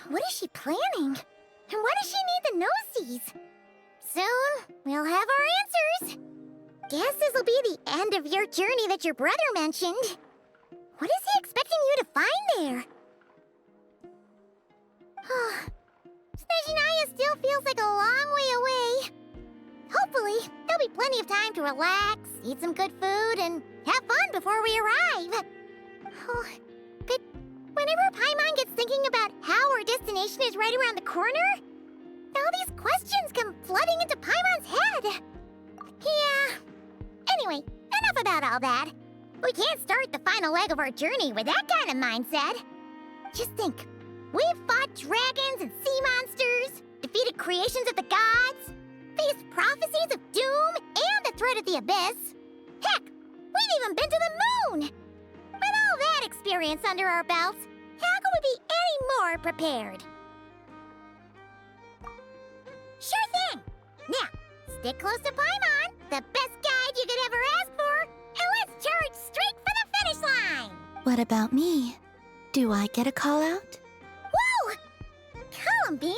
What is she planning? And why does she need the gnosies? Soon, we'll have our answers. Guess this'll be the end of your journey that your brother mentioned. What is he expecting you to find there? Snezhnaya still feels like a long way away. Hopefully, there'll be plenty of time to relax, eat some good food, and have fun before we arrive. But whenever Paimon gets thinking about how our destination is right around the corner, all these questions come flooding into Paimon's head. Yeah. Anyway, enough about all that. We can't start the final leg of our journey with that kind of mindset. Just think. We've fought dragons and sea monsters, defeated creations of the gods, faced prophecies of doom and the threat of the abyss. Heck, we've even been to the moon! With all that experience under our belts, how could we be any more prepared? Sure thing! Now, stick close to Paimon, the best guide you could ever ask for, and let's charge straight for the finish line! What about me? Do I get a call out? Whoa! Columbina?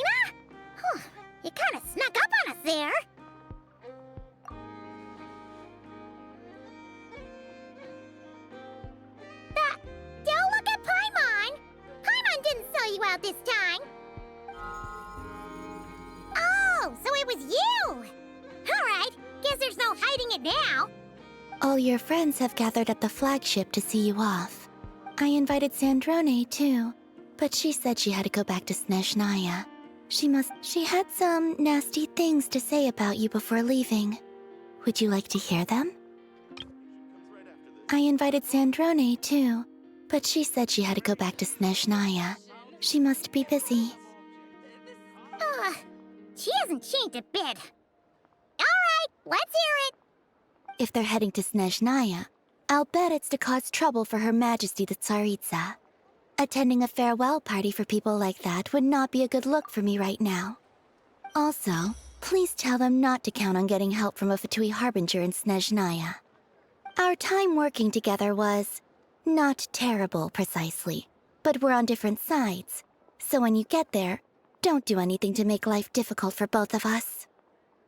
You kind of snuck up on us there. Don't look at Paimon! Paimon didn't sell you out this time. Oh, so it was you! Alright, guess there's no hiding it now. All your friends have gathered at the flagship to see you off. I invited Sandrone too, but she said she had to go back to Snezhnaya. She had some nasty things to say about you before leaving. Would you like to hear them? I invited Sandrone too, but she said she had to go back to Snezhnaya. She must be busy. She hasn't changed a bit. Alright, let's hear it. If they're heading to Snezhnaya, I'll bet it's to cause trouble for Her Majesty the Tsaritsa. Attending a farewell party for people like that would not be a good look for me right now. Also, please tell them not to count on getting help from a Fatui Harbinger in Snezhnaya. Our time working together was not terrible, precisely, but we're on different sides. So when you get there, don't do anything to make life difficult for both of us.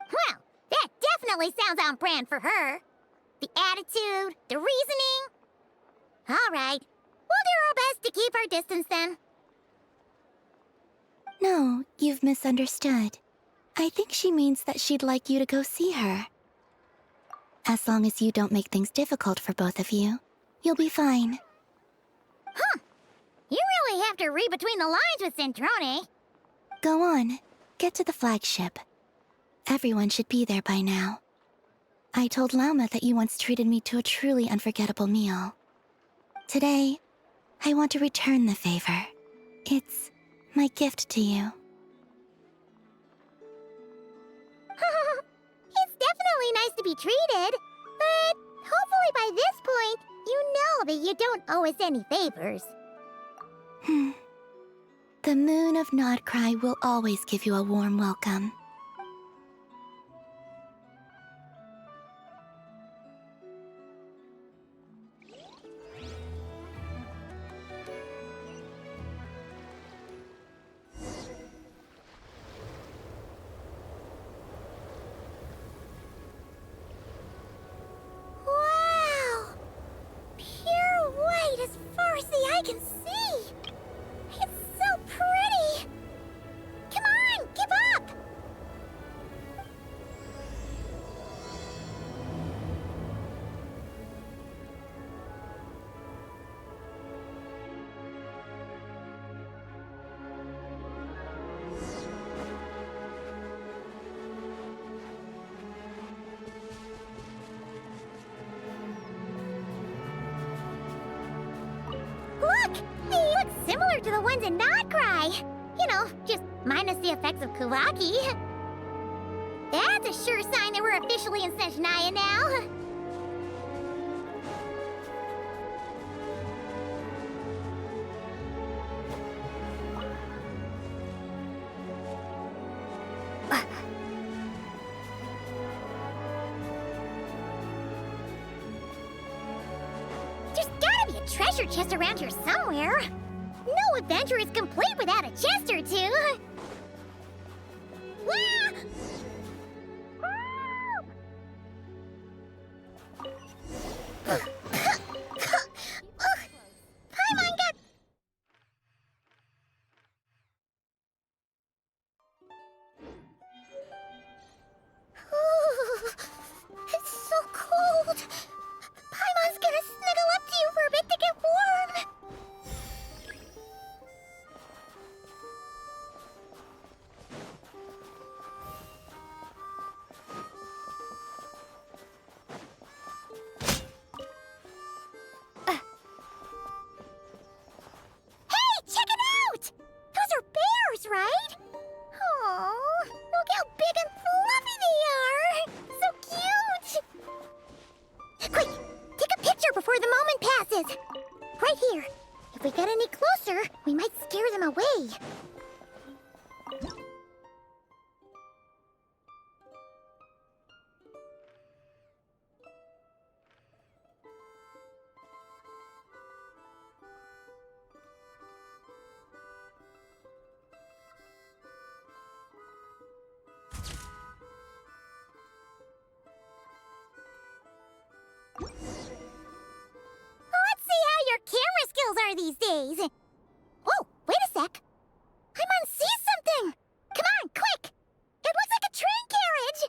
Well, that definitely sounds on brand for her. The attitude, the reasoning. All right, we'll do our best to keep our distance then. No, you've misunderstood. I think she means that she'd like you to go see her. As long as you don't make things difficult for both of you, you'll be fine. You really have to read between the lines with Centrone. Go on, get to the flagship. Everyone should be there by now. I told Lauma that you once treated me to a truly unforgettable meal. Today, I want to return the favor. It's my gift to you. It's definitely nice to be treated, but hopefully by this point, you know that you don't owe us any favors. The moon of Nodcry will always give you a warm welcome. Wow! Pure white as far as the eye can see! It's so pretty! Come on, keep up! Look! They look similar to the ones in Nodcry. You know, just minus the effects of Kuvaki. That's a sure sign that we're officially in Snezhnaya now. There's gotta be a treasure chest around here somewhere. No adventure is complete without a chest or two. Wah! Paimon got... It's so cold. Paimon's gonna snuggle up to you for a bit to get warm. Hey, check it out! Those are bears, right? Oh, look how big and fluffy they are! So cute! Quick, take a picture before the moment passes. Right here. If we get any closer, we might scare them away. Let's see how your camera skills are these days. Whoa, wait a sec. Paimon sees something. Come on, quick. It looks like a train carriage.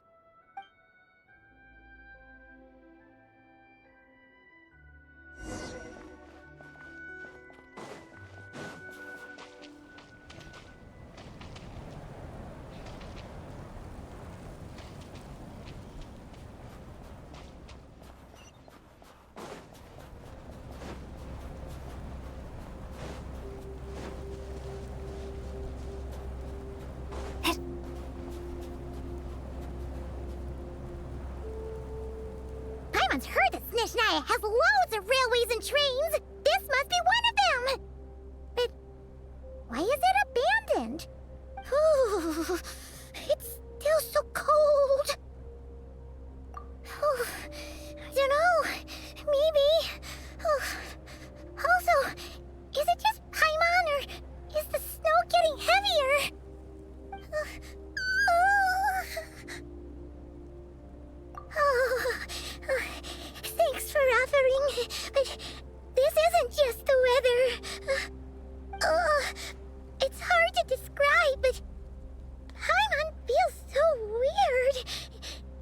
Paimon's heard that Snezhnaya has loads of railways and trains. This must be one of them. But why is it abandoned? Ooh, it's still so cold. Oh, I don't know. Maybe. Oh, also, is it just Paimon or is the snow getting heavier? Thanks for offering, but this isn't just the weather. It's hard to describe, but Paimon feels so weird.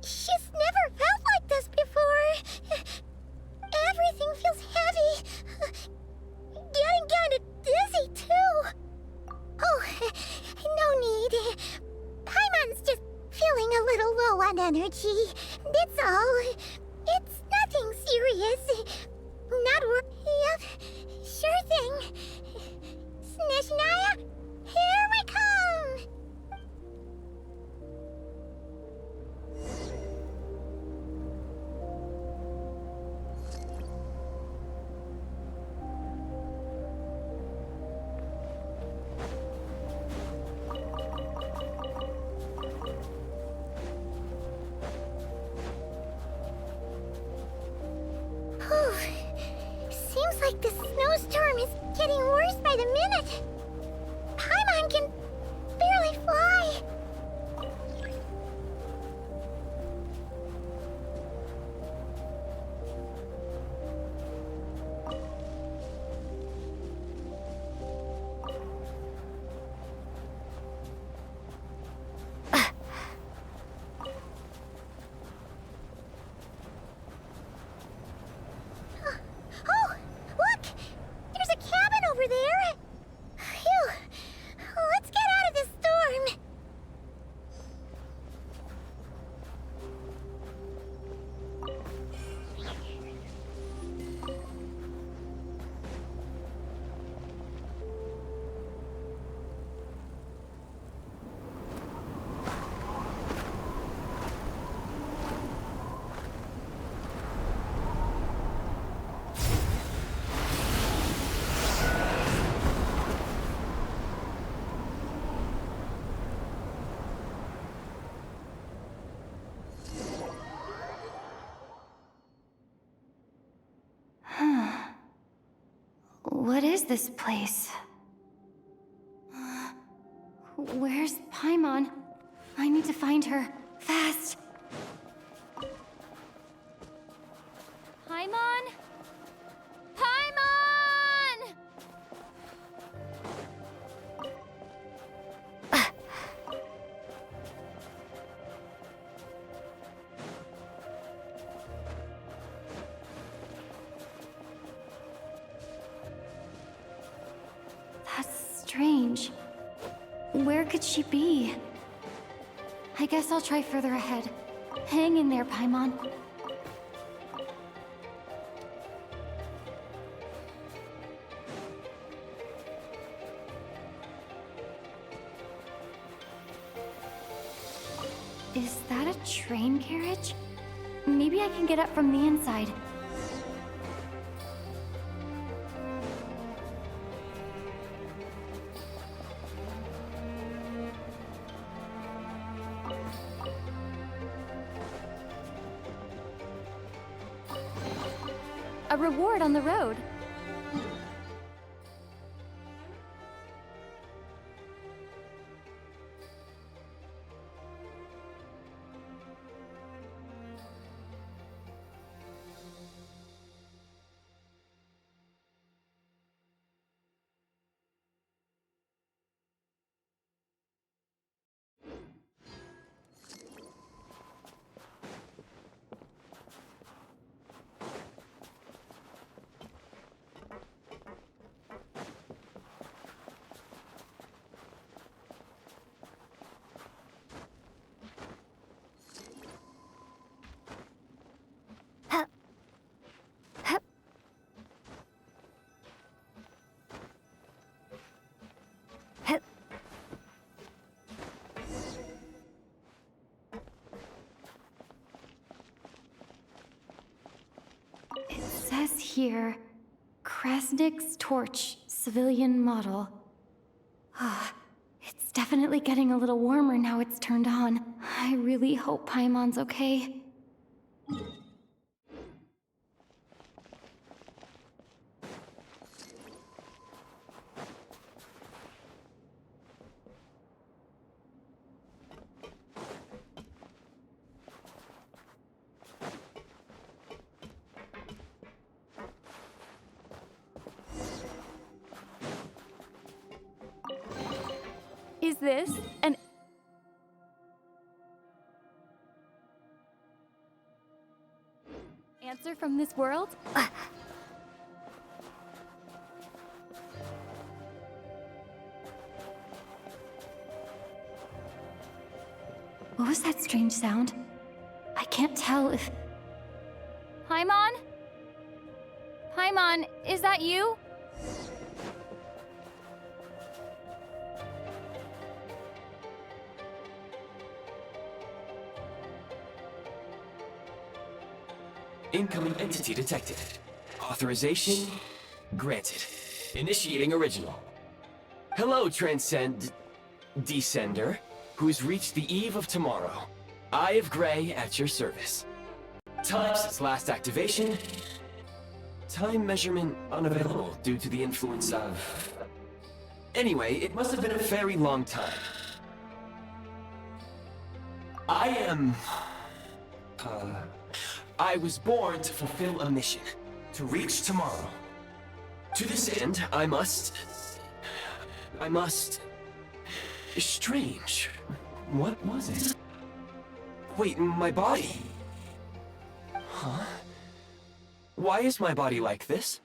She's never felt like this before. Everything feels heavy. Getting kinda dizzy, too. Oh, no need. Paimon's just feeling a little low on energy. That's all. It's nothing serious. Not Yep, sure thing. Snezhnaya, here we come! Seems like the snowstorm is getting worse by the minute. Paimon can barely fly. Oh, look! There's a cabin over there. Phew. Let's get out of this storm. What is this place? Where's Paimon? I need to find her. Fast! Paimon? Paimon! That's strange. Where could she be? I guess I'll try further ahead. Hang in there, Paimon. Is that a train carriage? Maybe I can get up from the inside. A reward on the road. It says here, Krasnik's torch, civilian model. It's definitely getting a little warmer now it's turned on. I really hope Paimon's okay. Is this an answer from this world? What was that strange sound? I can't tell if... Paimon? Paimon, is that you? Incoming entity detected. Authorization granted. Initiating original. Hello, Descender, who's reached the eve of tomorrow. Eye of Grey at your service. Time since last activation. Time measurement unavailable due to the influence of... Anyway, it must have been a very long time. I was born to fulfill a mission, to reach tomorrow. To this end, I must... Strange. What was it? Wait, my body? Huh? Why is my body like this?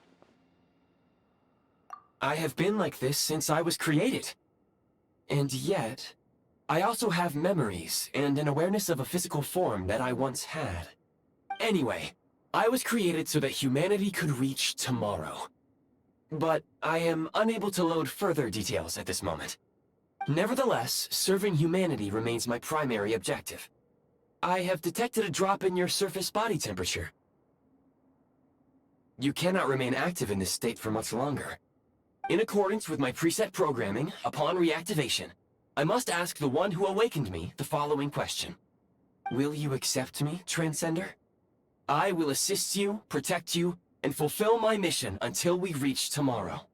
I have been like this since I was created. And yet, I also have memories and an awareness of a physical form that I once had. Anyway, I was created so that humanity could reach tomorrow. But I am unable to load further details at this moment. Nevertheless, serving humanity remains my primary objective. I have detected a drop in your surface body temperature. You cannot remain active in this state for much longer. In accordance with my preset programming, upon reactivation, I must ask the one who awakened me the following question. Will you accept me, Transcender? I will assist you, protect you, and fulfill my mission until we reach tomorrow.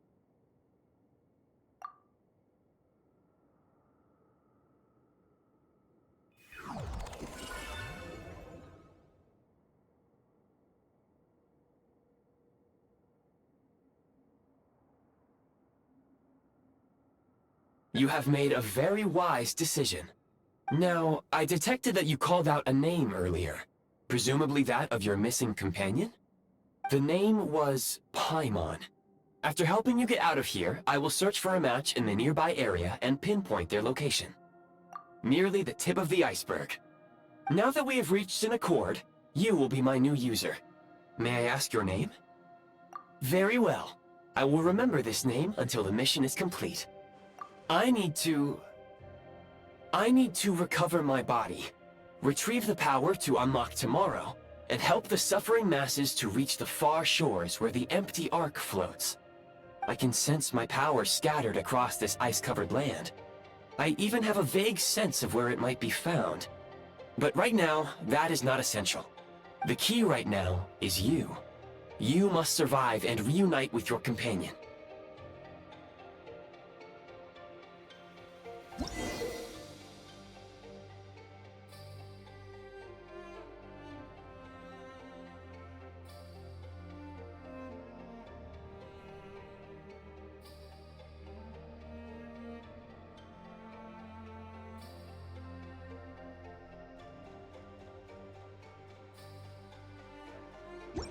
You have made a very wise decision. Now, I detected that you called out a name earlier. Presumably that of your missing companion? The name was Paimon. After helping you get out of here, I will search for a match in the nearby area and pinpoint their location. Merely the tip of the iceberg. Now that we have reached an accord, you will be my new user. May I ask your name? Very well. I will remember this name until the mission is complete. I need to recover my body, retrieve the power to unlock tomorrow, and help the suffering masses to reach the far shores where the empty ark floats. I can sense my power scattered across this ice-covered land. I even have a vague sense of where it might be found. But right now, that is not essential. The key right now is you. You must survive and reunite with your companion.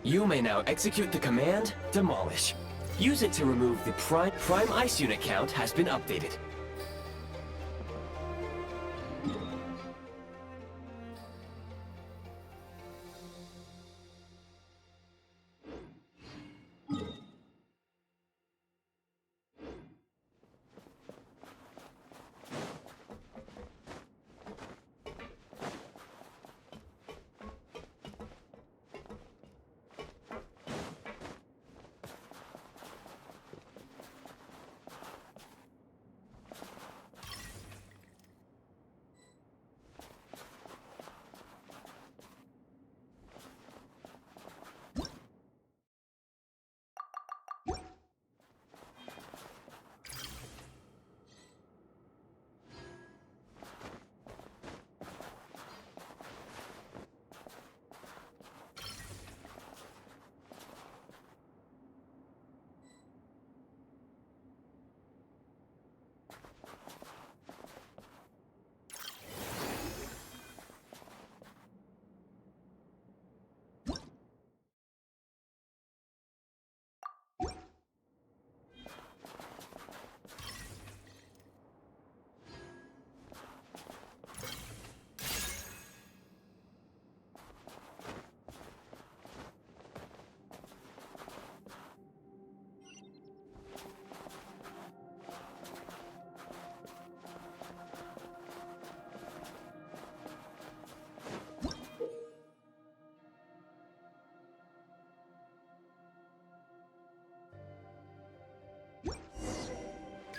You may now execute the command, Demolish. Use it to remove the Prime Ice Unit count has been updated.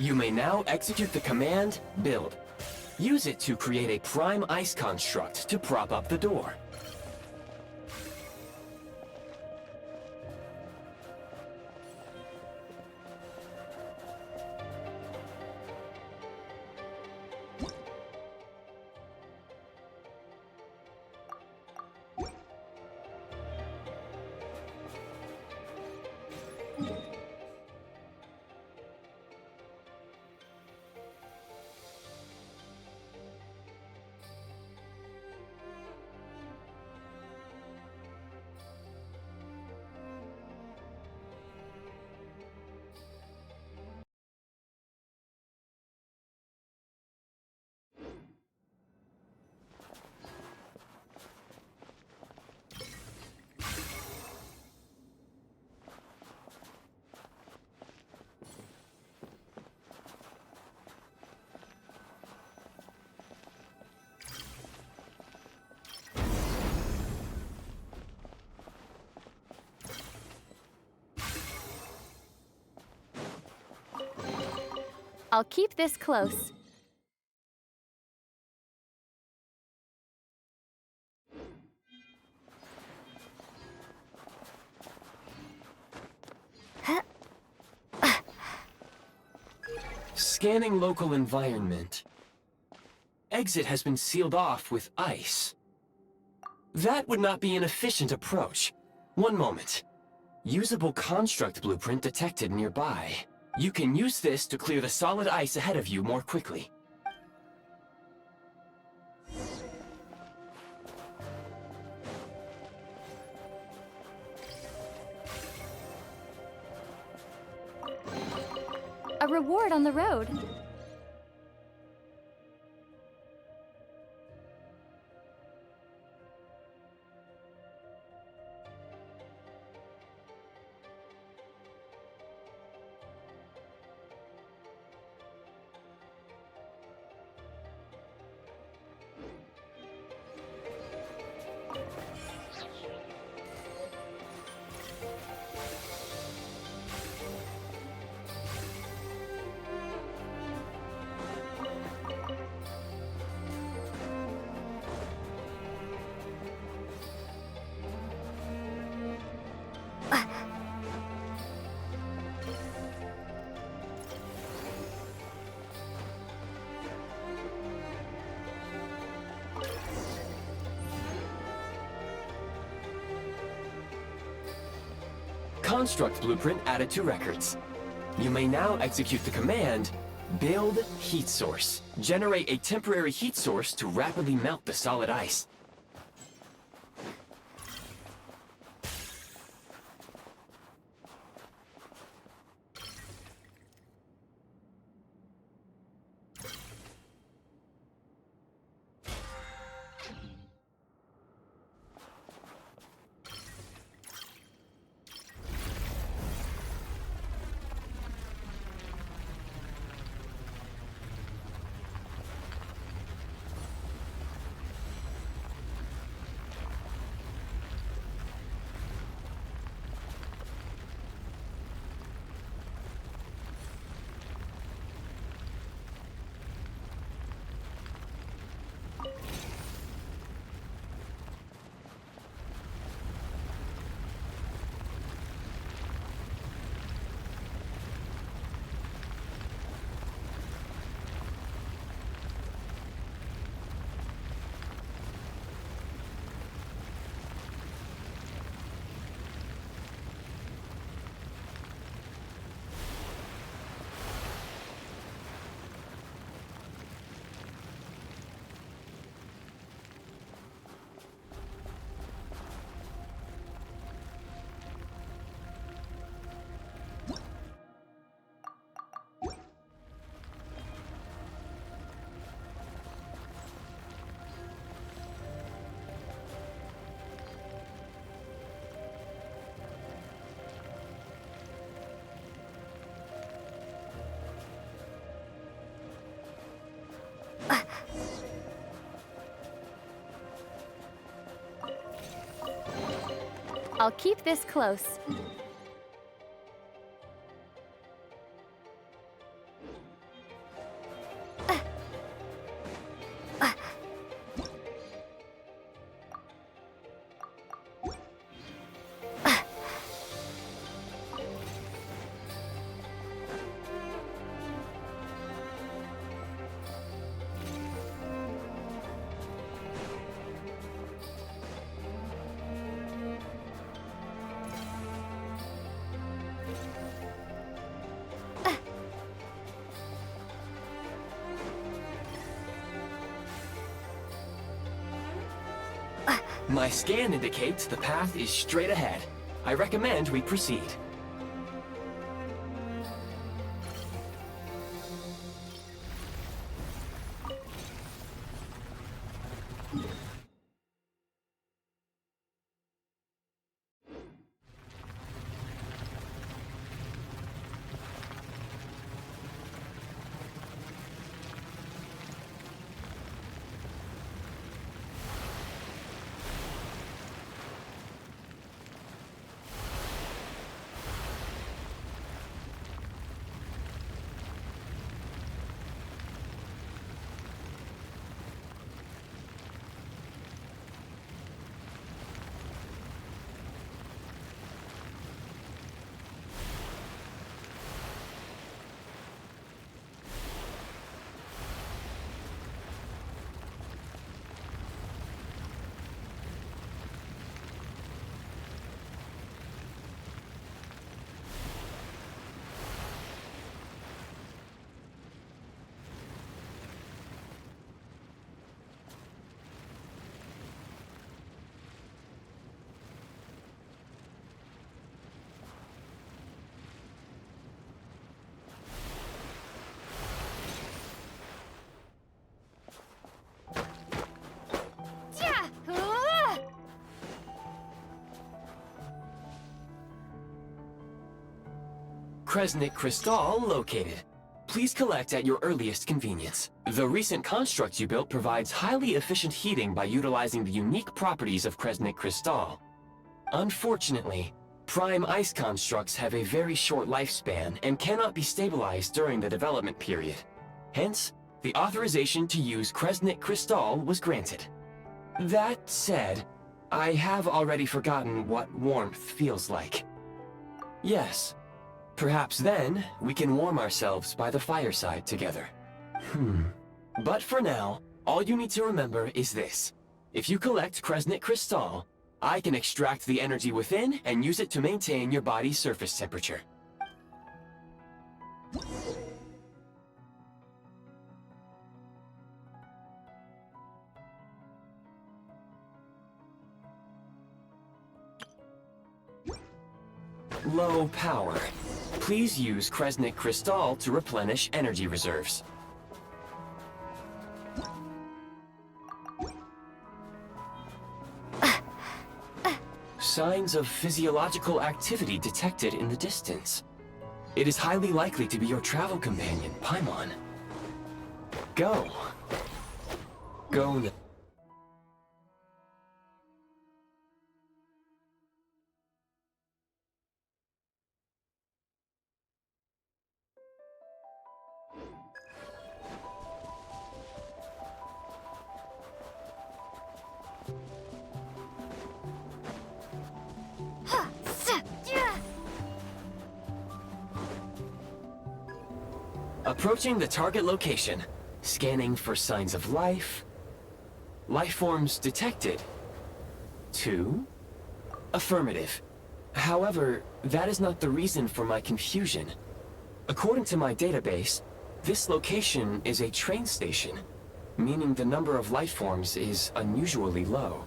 You may now execute the command, Build. Use it to create a Prime Ice construct to prop up the door. I'll keep this close. Scanning local environment. Exit has been sealed off with ice. That would not be an efficient approach. One moment. Usable construct blueprint detected nearby. You can use this to clear the solid ice ahead of you more quickly. A reward on the road. Construct blueprint added to records. You may now execute the command, Build Heat Source. Generate a temporary heat source to rapidly melt the solid ice. I'll keep this close. My scan indicates the path is straight ahead. I recommend we proceed. Kresnik Crystal located. Please collect at your earliest convenience. The recent construct you built provides highly efficient heating by utilizing the unique properties of Kresnik Crystal. Unfortunately, prime ice constructs have a very short lifespan and cannot be stabilized during the development period. Hence, the authorization to use Kresnik Crystal was granted. That said, I have already forgotten what warmth feels like. Yes, perhaps then we can warm ourselves by the fireside together. But for now, all you need to remember is this. If you collect Kresnik Crystal, I can extract the energy within and use it to maintain your body's surface temperature. Low power. Please use Kresnik Crystal to replenish energy reserves. Signs of physiological activity detected in the distance. It is highly likely to be your travel companion, Paimon. Go. Go now. Approaching the target location, scanning for signs of life. Life forms detected. 2. Affirmative. However, that is not the reason for my confusion. According to my database, this location is a train station, meaning the number of life forms is unusually low.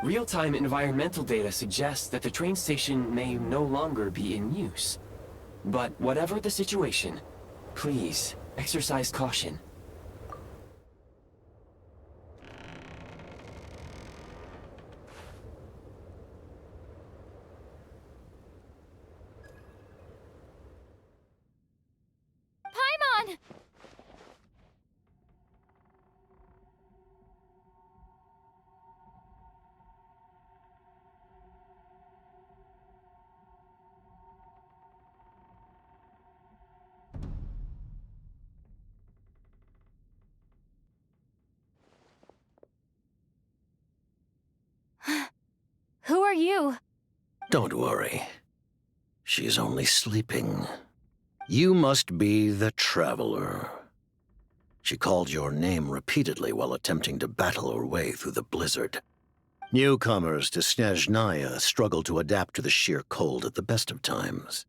Real-time environmental data suggests that the train station may no longer be in use. But whatever the situation, please, exercise caution. Paimon! Who are you? Don't worry. She's only sleeping. You must be the Traveler. She called your name repeatedly while attempting to battle her way through the blizzard. Newcomers to Snezhnaya struggle to adapt to the sheer cold at the best of times.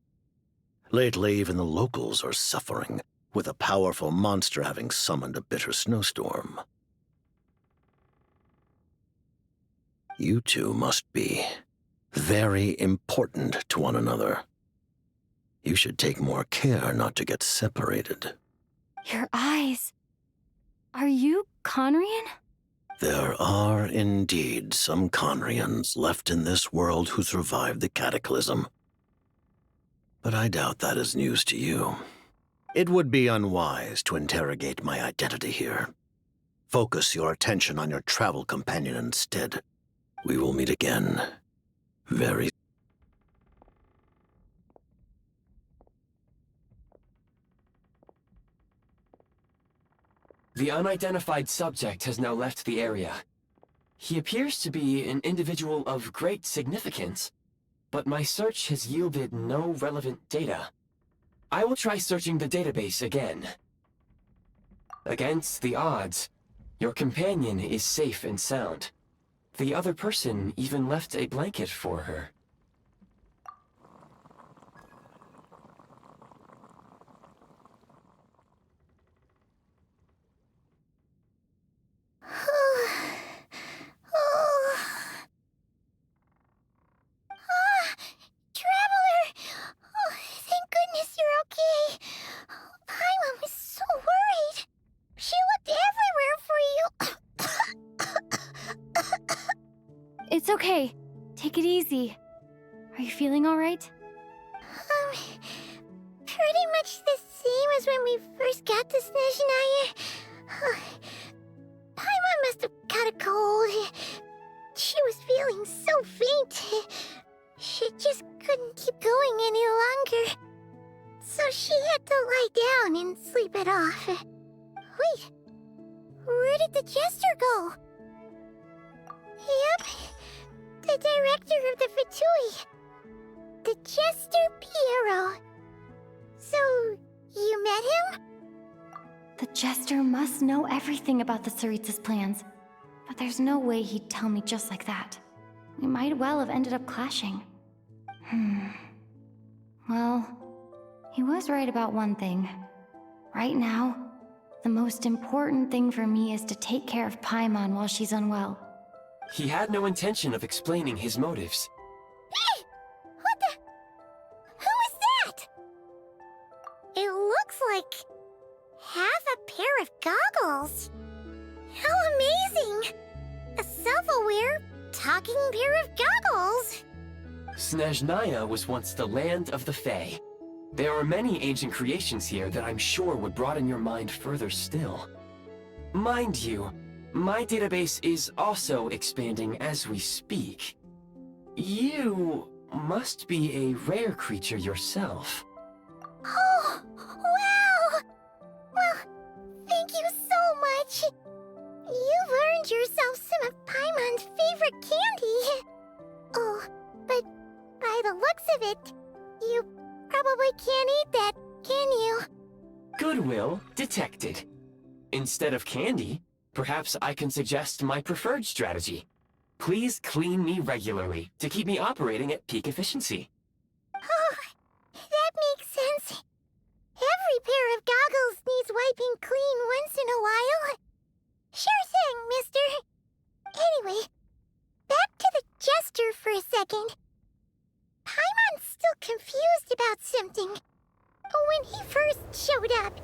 Lately, even the locals are suffering, with a powerful monster having summoned a bitter snowstorm. You two must be very important to one another. You should take more care not to get separated. Your eyes. Are you Conrian? There are indeed some Conrians left in this world who survived the cataclysm. But I doubt that is news to you. It would be unwise to interrogate my identity here. Focus your attention on your travel companion instead. We will meet again very soon. The unidentified subject has now left the area. He appears to be an individual of great significance, but my search has yielded no relevant data. I will try searching the database again. Against the odds, your companion is safe and sound. The other person even left a blanket for her. Traveler! Oh, thank goodness you're okay. Paimon was so worried. She looked everywhere for you. It's okay. Take it easy. Are you feeling all right? pretty much the same as when we first got to Snezhnaya. Paimon must have caught a cold. She was feeling so faint. She just couldn't keep going any longer. So she had to lie down and sleep it off. Wait, where did the jester go? Yep, the director of the Fatui. The Jester Piero. So, you met him? The Jester must know everything about the Tsaritsa's plans. But there's no way he'd tell me just like that. We might well have ended up clashing. Well, he was right about one thing. Right now, the most important thing for me is to take care of Paimon while she's unwell. He had no intention of explaining his motives. Hey! What the? Who is that? It looks like half a pair of goggles. How amazing! A self-aware, talking pair of goggles! Snezhnaya was once the land of the Fae. There are many ancient creations here that I'm sure would broaden your mind further still. Mind you, my database is also expanding as we speak. You must be a rare creature yourself. Oh, wow! Well, thank you so much. You've earned yourself some of Paimon's favorite candy. Oh, but by the looks of it, you probably can't eat that, can you? Goodwill detected. Instead of candy, perhaps I can suggest my preferred strategy. Please clean me regularly to keep me operating at peak efficiency. Oh, that makes sense. Every pair of goggles needs wiping clean once in a while. Sure thing, mister. Anyway, back to the Jester for a second. Paimon's still confused about something. When he first showed up,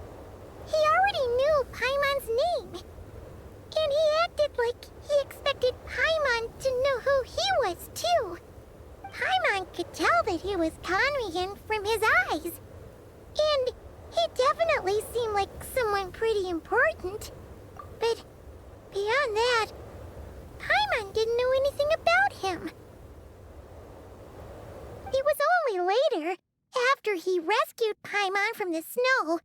he already knew Paimon's name. And he acted like he expected Paimon to know who he was, too. Paimon could tell that he was Conrian from his eyes. And he definitely seemed like someone pretty important. But beyond that, Paimon didn't know anything about him. It was only later, after he rescued Paimon from the snow,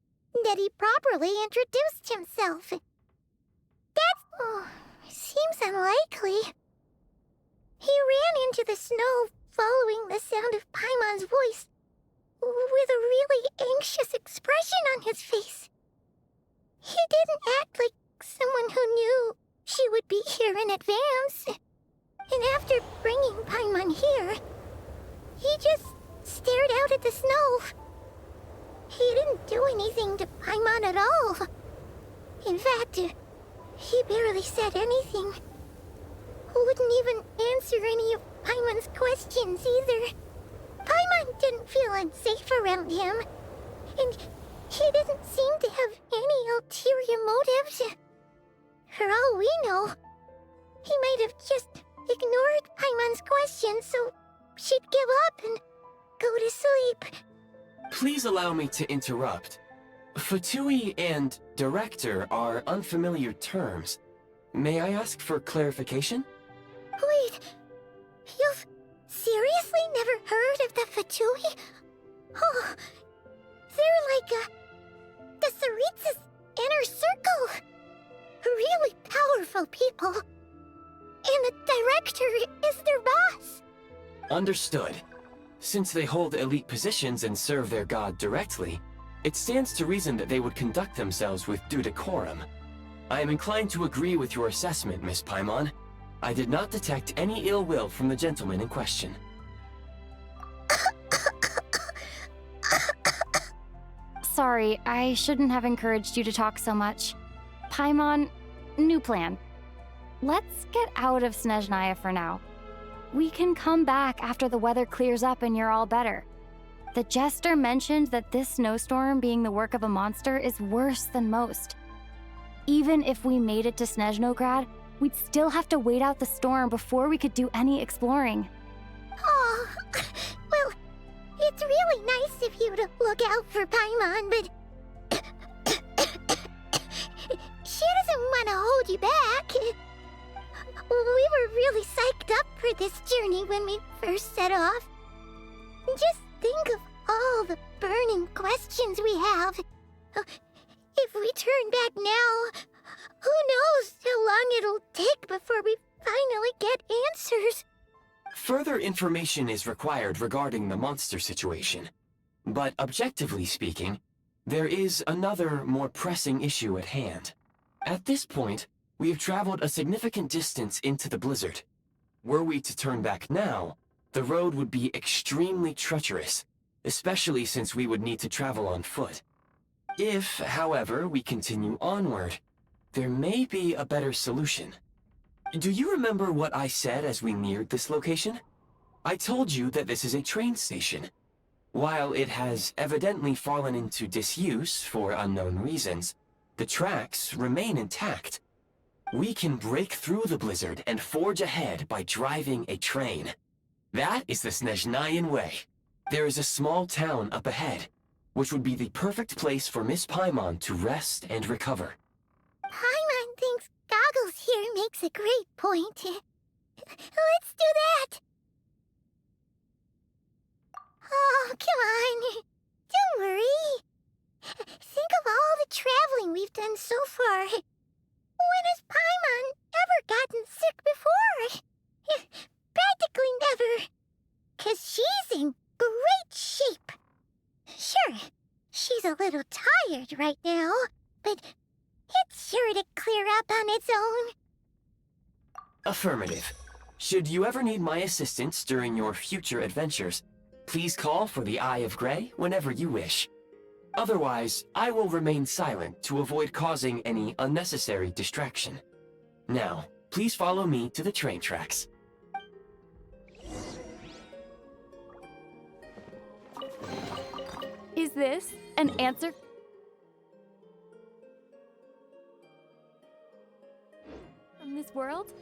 that he properly introduced himself. Seems unlikely. He ran into the snow following the sound of Paimon's voice, with a really anxious expression on his face. He didn't act like someone who knew she would be here in advance. And after bringing Paimon here, he just stared out at the snow. He didn't do anything to Paimon at all. In fact, he barely said anything. Wouldn't even answer any of Paimon's questions either. Paimon didn't feel unsafe around him, and he didn't seem to have any ulterior motives. For all we know, he might have just ignored Paimon's questions so she'd give up and go to sleep. Please allow me to interrupt. Fatui and director are unfamiliar terms. May I ask for clarification? Wait, you've seriously never heard of the Fatui? Oh, they're like the Tsaritsa's inner circle. Really powerful people. And the director is their boss. Understood. Since they hold elite positions and serve their god directly, it stands to reason that they would conduct themselves with due decorum. I am inclined to agree with your assessment, Miss Paimon. I did not detect any ill will from the gentleman in question. Sorry, I shouldn't have encouraged you to talk so much. Paimon, new plan. Let's get out of Snezhnaya for now. We can come back after the weather clears up and you're all better. The Jester mentioned that this snowstorm being the work of a monster is worse than most. Even if we made it to Snezhnograd, we'd still have to wait out the storm before we could do any exploring. Oh, well, it's really nice of you to look out for Paimon, but she doesn't want to hold you back. We were really psyched up for this journey when we first set off. Just think of all the burning questions we have. If we turn back now, who knows how long it'll take before we finally get answers. Further information is required regarding the monster situation. But objectively speaking, there is another, more pressing issue at hand. At this point, we have traveled a significant distance into the blizzard. Were we to turn back now, the road would be extremely treacherous, especially since we would need to travel on foot. If, however, we continue onward, there may be a better solution. Do you remember what I said as we neared this location? I told you that this is a train station. While it has evidently fallen into disuse for unknown reasons, the tracks remain intact. We can break through the blizzard and forge ahead by driving a train. That is the Snezhnayan way. There is a small town up ahead, which would be the perfect place for Miss Paimon to rest and recover. Paimon thinks Goggles here makes a great point. Let's do that! Oh, come on. Don't worry. Think of all the traveling we've done so far. When has Paimon ever gotten sick before? Practically never. 'Cause she's in great shape. Sure, she's a little tired right now, but it's sure to clear up on its own. Affirmative. Should you ever need my assistance during your future adventures, please call for the Eye of Grey whenever you wish. Otherwise, I will remain silent to avoid causing any unnecessary distraction. Now, please follow me to the train tracks. Is this an answer from this world?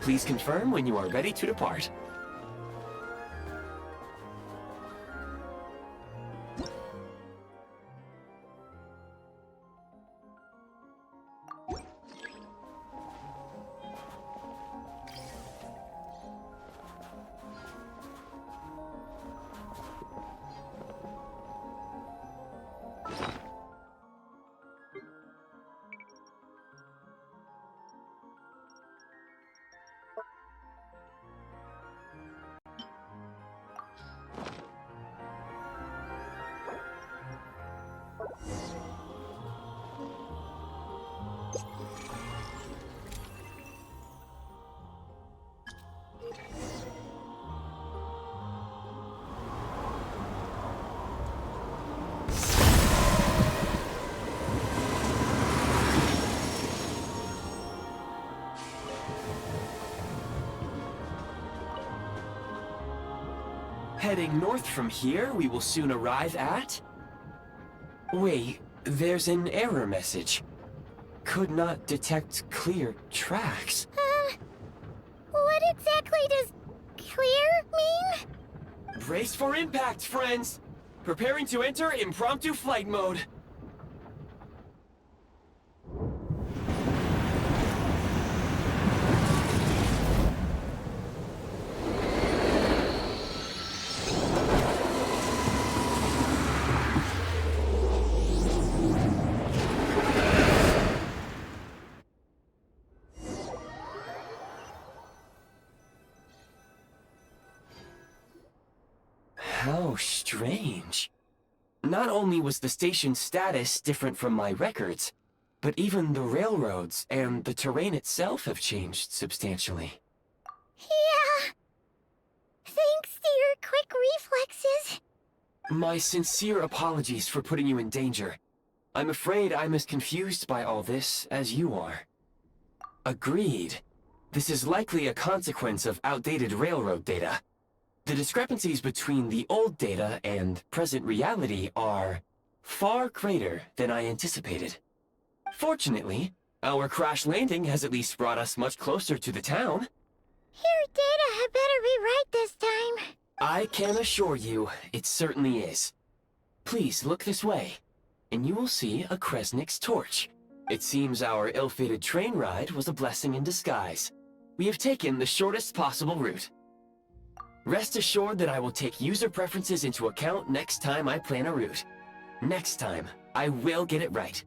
Please confirm when you are ready to depart. Heading north from here, we will soon arrive at... Wait, there's an error message. Could not detect clear tracks. What exactly does clear mean? Brace for impact, friends! Preparing to enter impromptu flight mode. How strange. Not only was the station's status different from my records, but even the railroads and the terrain itself have changed substantially. Yeah. Thanks to your quick reflexes. My sincere apologies for putting you in danger. I'm afraid I'm as confused by all this as you are. Agreed. This is likely a consequence of outdated railroad data. The discrepancies between the old data and present reality are far greater than I anticipated. Fortunately, our crash landing has at least brought us much closer to the town. Your data had better be right this time. I can assure you, it certainly is. Please look this way, and you will see a Kresnik's torch. It seems our ill-fated train ride was a blessing in disguise. We have taken the shortest possible route. Rest assured that I will take user preferences into account next time I plan a route. Next time, I will get it right.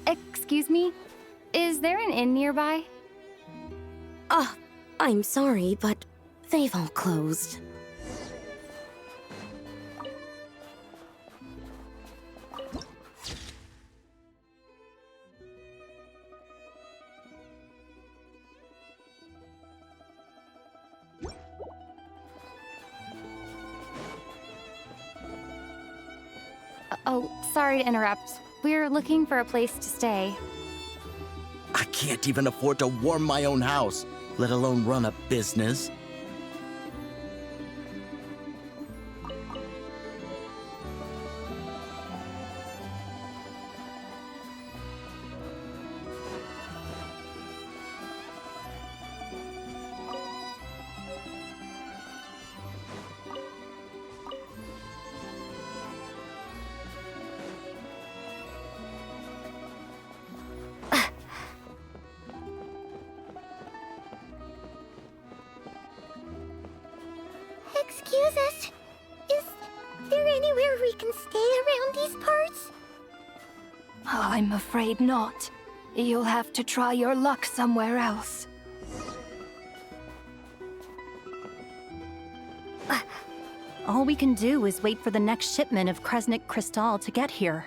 Excuse me? Is there an inn nearby? I'm sorry, but they've all closed. Oh, sorry to interrupt. We're looking for a place to stay. I can't even afford to warm my own house, let alone run a business. Excuse us. Is there anywhere we can stay around these parts? I'm afraid not. You'll have to try your luck somewhere else. All we can do is wait for the next shipment of Kresnik Crystal to get here.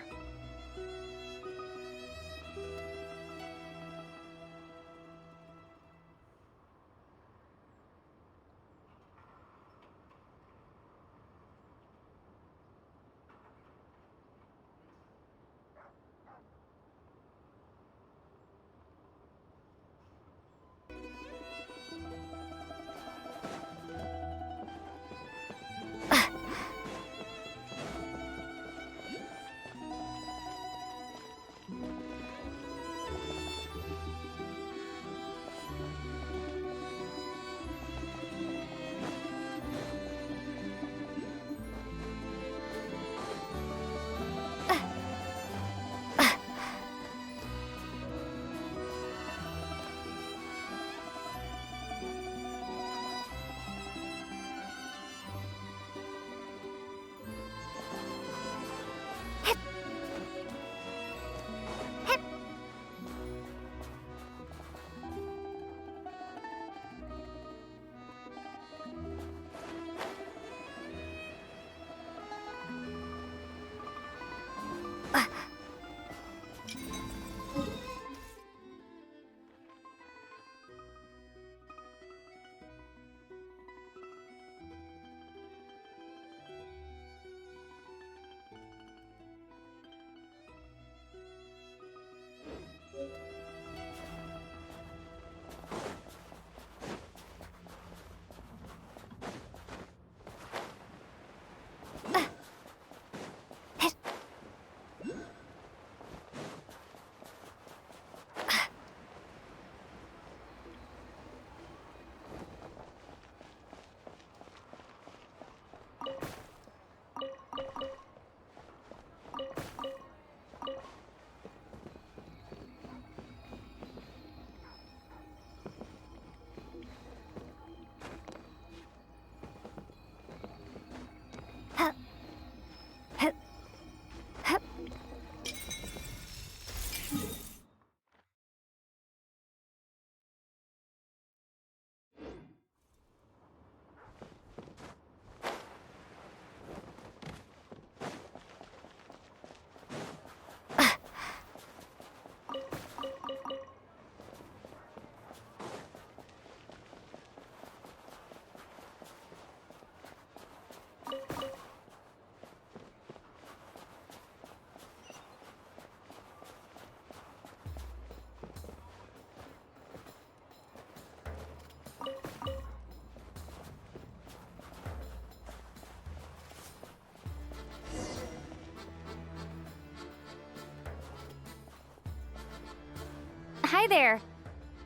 there!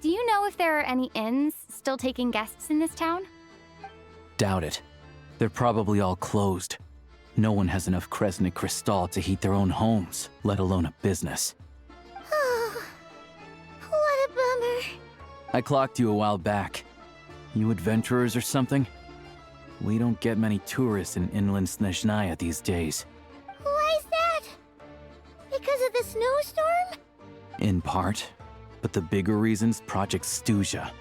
Do you know if there are any inns still taking guests in this town? Doubt it. They're probably all closed. No one has enough Kresnik Crystal to heat their own homes, let alone a business. Oh, what a bummer. I clocked you a while back. You adventurers or something? We don't get many tourists in inland Snezhnaya these days. Why is that? Because of the snowstorm? In part. But the bigger reason's Project Stuja.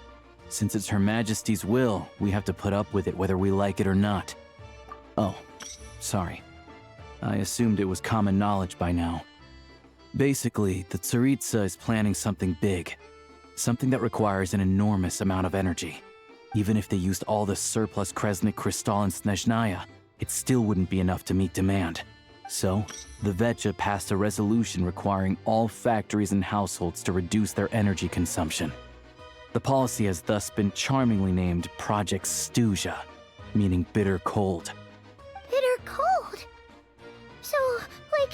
Since it's Her Majesty's will, we have to put up with it whether we like it or not. Oh, sorry. I assumed it was common knowledge by now. Basically, the Tsaritsa is planning something big. Something that requires an enormous amount of energy. Even if they used all the surplus Kresnik Crystal in Snezhnaya, it still wouldn't be enough to meet demand. So, the Vecha passed a resolution requiring all factories and households to reduce their energy consumption. The policy has thus been charmingly named Project Stuja, meaning bitter cold. Bitter cold? So, like,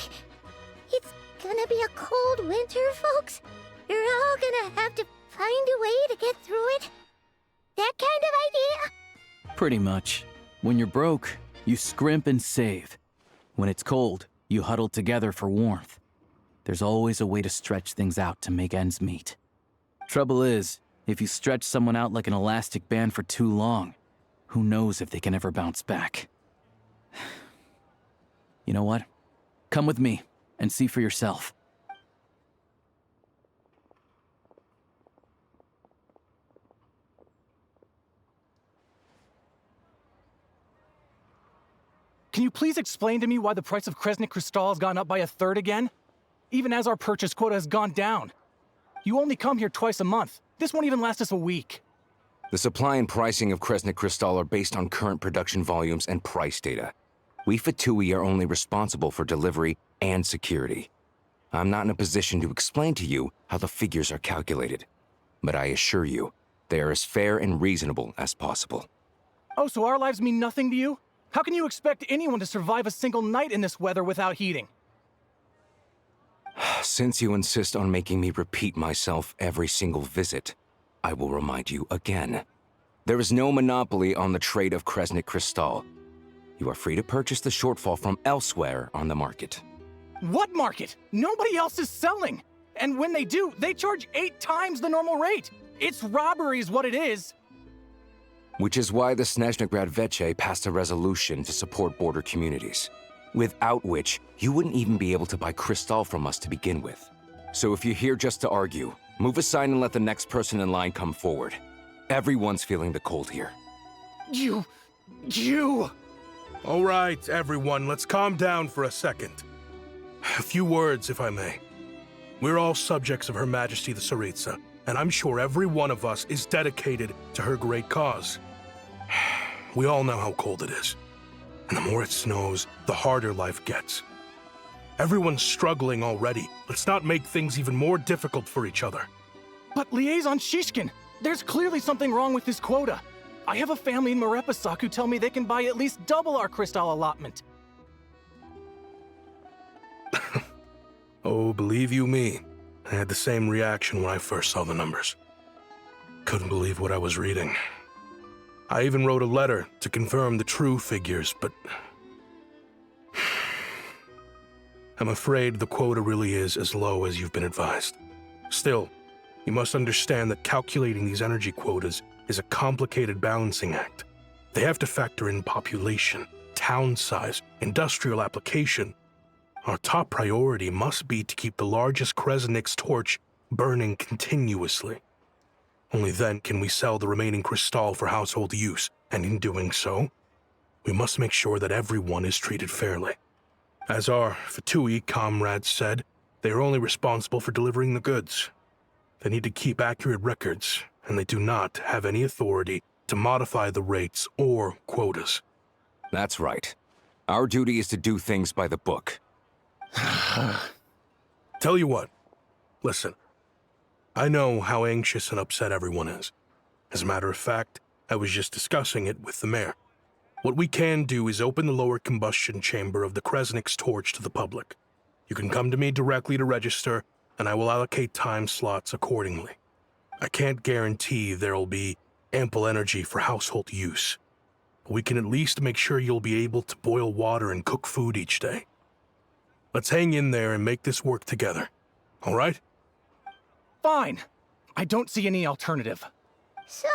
it's gonna be a cold winter, folks? You're all gonna have to find a way to get through it? That kind of idea? Pretty much. When you're broke, you scrimp and save. When it's cold, you huddle together for warmth. There's always a way to stretch things out to make ends meet. Trouble is, if you stretch someone out like an elastic band for too long, who knows if they can ever bounce back. You know what? Come with me and see for yourself. Can you please explain to me why the price of Kresnik Crystal has gone up by 1/3 again? Even as our purchase quota has gone down. You only come here twice a month. This won't even last us a week. The supply and pricing of Kresnik Crystal are based on current production volumes and price data. We Fatui are only responsible for delivery and security. I'm not in a position to explain to you how the figures are calculated, but I assure you, they are as fair and reasonable as possible. Oh, so our lives mean nothing to you? How can you expect anyone to survive a single night in this weather without heating? Since you insist on making me repeat myself every single visit, I will remind you again. There is no monopoly on the trade of Kresnik Crystal. You are free to purchase the shortfall from elsewhere on the market. What market? Nobody else is selling. And when they do, they charge 8 times the normal rate. It's robbery is what it is. Which is why the Snezhnegrad Veche passed a resolution to support border communities, without which you wouldn't even be able to buy crystal from us to begin with. So if you're here just to argue, move aside and let the next person in line come forward. Everyone's feeling the cold here. You... All right, everyone, let's calm down for a second. A few words, if I may. We're all subjects of Her Majesty the Tsaritsa, and I'm sure every one of us is dedicated to her great cause. We all know how cold it is. And the more it snows, the harder life gets. Everyone's struggling already. Let's not make things even more difficult for each other. But Liaison Shishkin, there's clearly something wrong with this quota. I have a family in Marepasak who tell me they can buy at least double our crystal allotment. Oh, believe you me, I had the same reaction when I first saw the numbers. Couldn't believe what I was reading. I even wrote a letter to confirm the true figures, but I'm afraid the quota really is as low as you've been advised. Still, you must understand that calculating these energy quotas is a complicated balancing act. They have to factor in population, town size, industrial application. Our top priority must be to keep the largest Kresnik's torch burning continuously. Only then can we sell the remaining crystal for household use, and in doing so, we must make sure that everyone is treated fairly. As our Fatui comrades said, they are only responsible for delivering the goods. They need to keep accurate records, and they do not have any authority to modify the rates or quotas. That's right. Our duty is to do things by the book. Tell you what, listen. I know how anxious and upset everyone is. As a matter of fact, I was just discussing it with the mayor. What we can do is open the lower combustion chamber of the Kresnik's torch to the public. You can come to me directly to register, and I will allocate time slots accordingly. I can't guarantee there'll be ample energy for household use. We can at least make sure you'll be able to boil water and cook food each day. Let's hang in there and make this work together. All right? Fine. I don't see any alternative. So,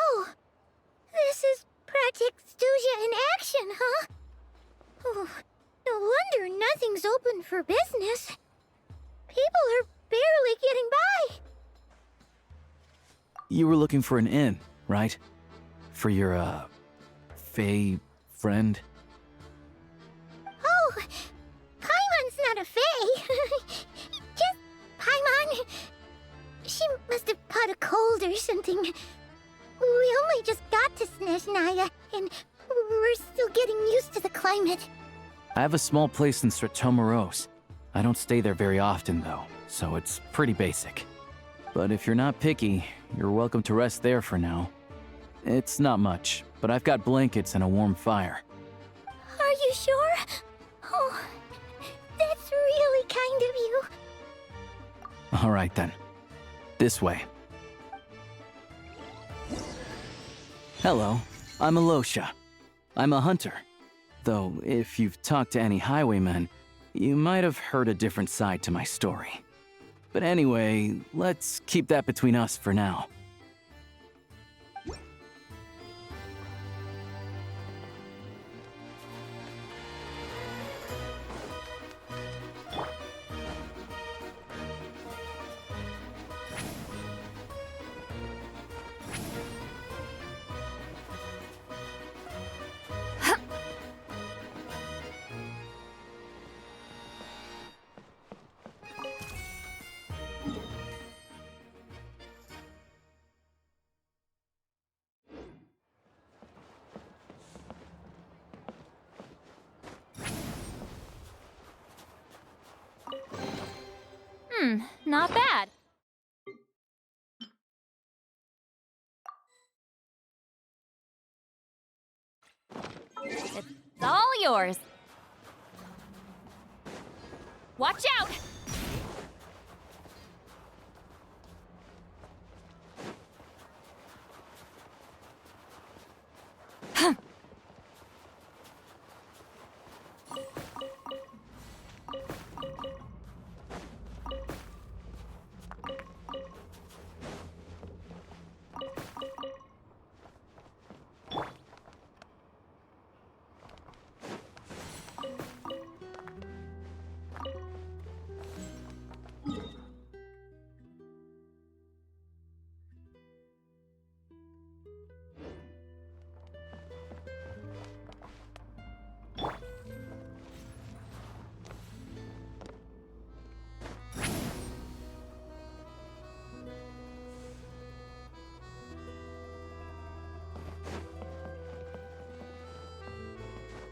this is Project Stuja in action, huh? Oh, no wonder nothing's open for business. People are barely getting by. You were looking for an inn, right? For your, Fae friend? Oh, Paimon's not a fae. Just Paimon. She must have caught a cold or something. We only just got to Snezhnaya, and we're still getting used to the climate. I have a small place in Stratomoros. I don't stay there very often, though, so it's pretty basic. But if you're not picky, you're welcome to rest there for now. It's not much, but I've got blankets and a warm fire. Are you sure? Oh, that's really kind of you. All right, then. This way. Hello, I'm Alosha. I'm a hunter. Though, if you've talked to any highwaymen, you might have heard a different side to my story. But anyway, let's keep that between us for now. Not bad. It's all yours. Watch out!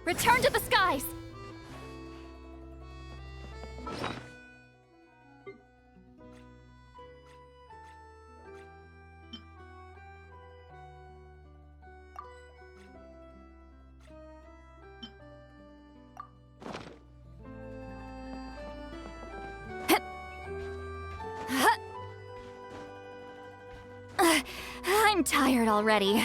Return to the skies! I'm tired already.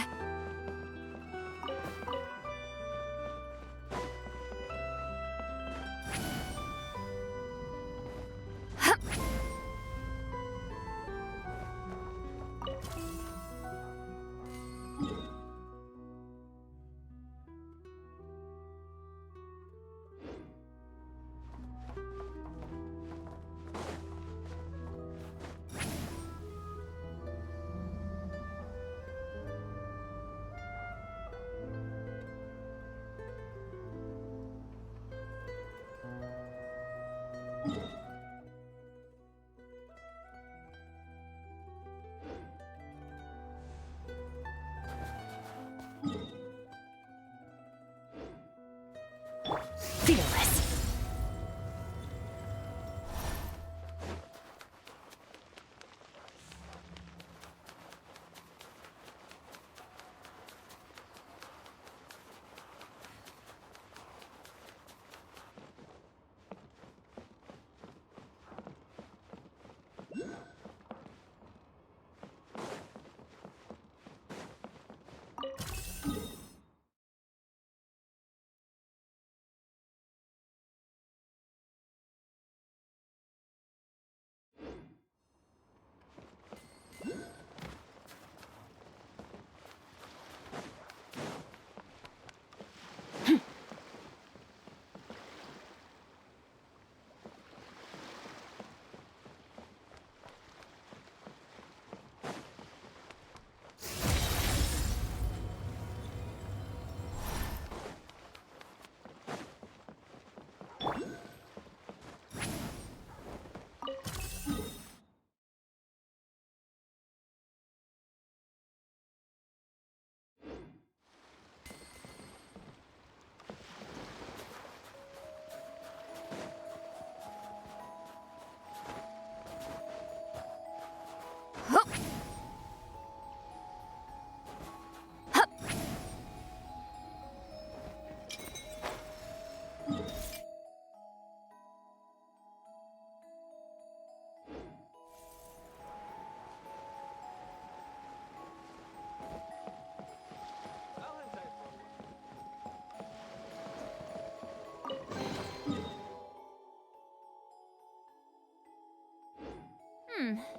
Fearless.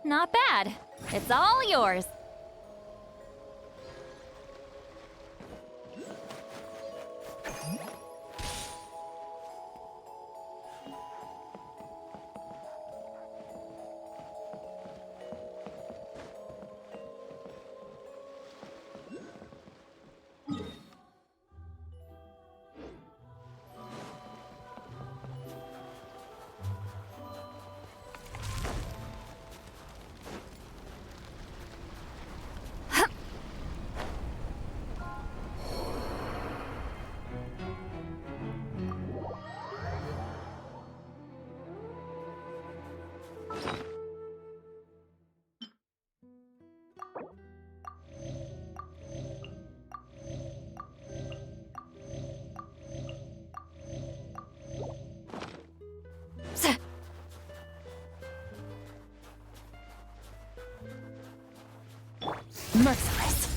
Not bad. It's all yours. Merciless.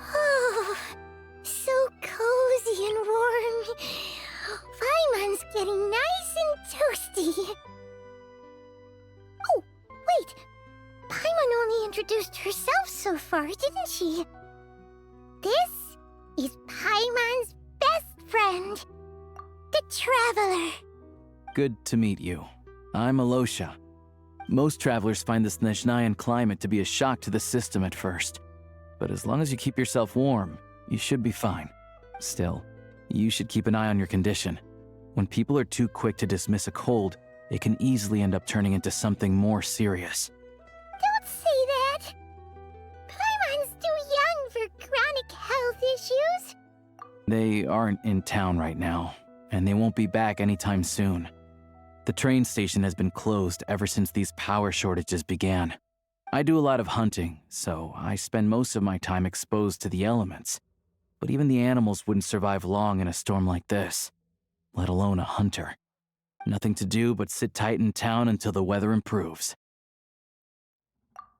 Oh, so cozy and warm. Paimon's getting nice and toasty. Oh, wait. Paimon only introduced herself so far, didn't she? This is Paimon's best friend, the Traveler. Good to meet you. I'm Alosha. Most travelers find the Snezhnayan climate to be a shock to the system at first. But as long as you keep yourself warm, you should be fine. Still, you should keep an eye on your condition. When people are too quick to dismiss a cold, it can easily end up turning into something more serious. Don't say that. Paimon's too young for chronic health issues. They aren't in town right now, and they won't be back anytime soon. The train station has been closed ever since these power shortages began. I do a lot of hunting, so I spend most of my time exposed to the elements. But even the animals wouldn't survive long in a storm like this, let alone a hunter. Nothing to do but sit tight in town until the weather improves.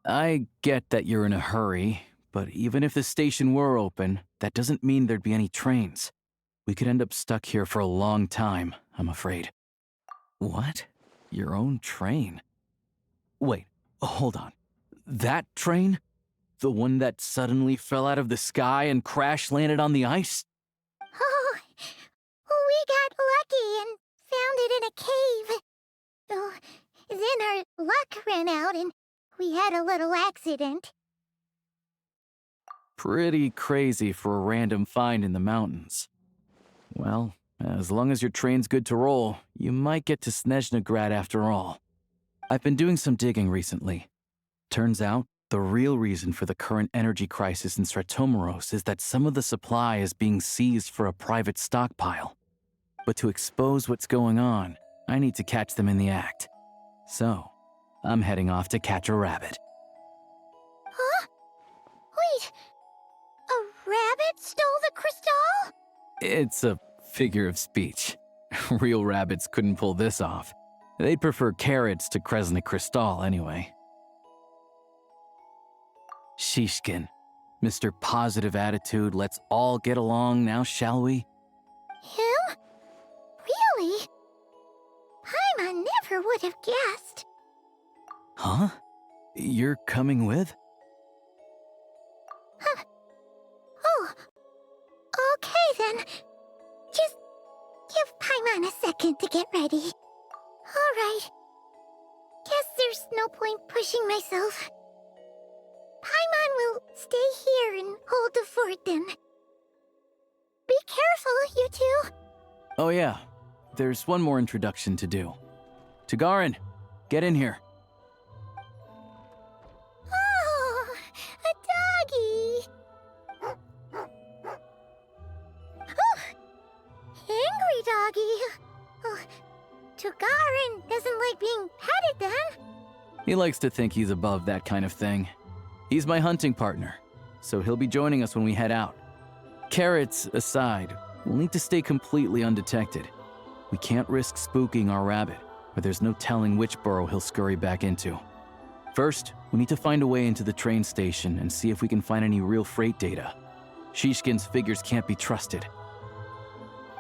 I get that you're in a hurry, but even if the station were open, that doesn't mean there'd be any trains. We could end up stuck here for a long time, I'm afraid. What? Your own train? Wait, hold on. That train? The one that suddenly fell out of the sky and crash-landed on the ice? Oh, we got lucky and found it in a cave. Oh, then our luck ran out and we had a little accident. Pretty crazy for a random find in the mountains. Well, as long as your train's good to roll, you might get to Snezhnagrad after all. I've been doing some digging recently. Turns out, the real reason for the current energy crisis in Stratomaros is that some of the supply is being seized for a private stockpile. But to expose what's going on, I need to catch them in the act. So, I'm heading off to catch a rabbit. Huh? Wait, a rabbit stole the crystal? It's a figure of speech. Real rabbits couldn't pull this off. They'd prefer carrots to Kresnik Crystal anyway. Shishkin, Mr. Positive Attitude, let's all get along now, shall we? Him? Really? Paimon never would have guessed. Huh? You're coming with? Huh. Oh, okay then. Just give Paimon a second to get ready. All right. Guess there's no point pushing myself. Paimon will stay here and hold the fort then. Be careful, you two. Oh yeah, there's one more introduction to do. Tagarin, get in here. Oh, a doggy. Oh, angry doggy. Oh, Tugarin doesn't like being petted then. He likes to think he's above that kind of thing. He's my hunting partner, so he'll be joining us when we head out. Carrots aside, we'll need to stay completely undetected. We can't risk spooking our rabbit, or there's no telling which burrow he'll scurry back into. First, we need to find a way into the train station and see if we can find any real freight data. Shishkin's figures can't be trusted.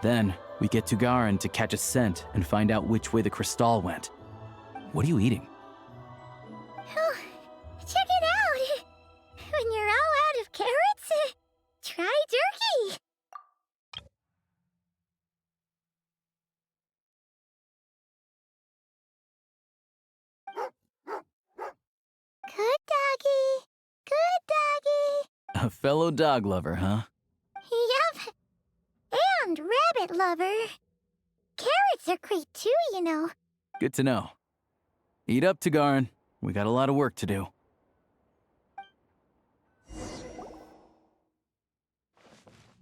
Then, we get Tugarin to catch a scent and find out which way the crystal went. What are you eating? Oh, check it out. When you're all out of carrots, try jerky. Good doggy. Good doggy. A fellow dog lover, huh? Yup. And rabbit lover. Carrots are great too, you know. Good to know. Eat up, Tugarin. We got a lot of work to do.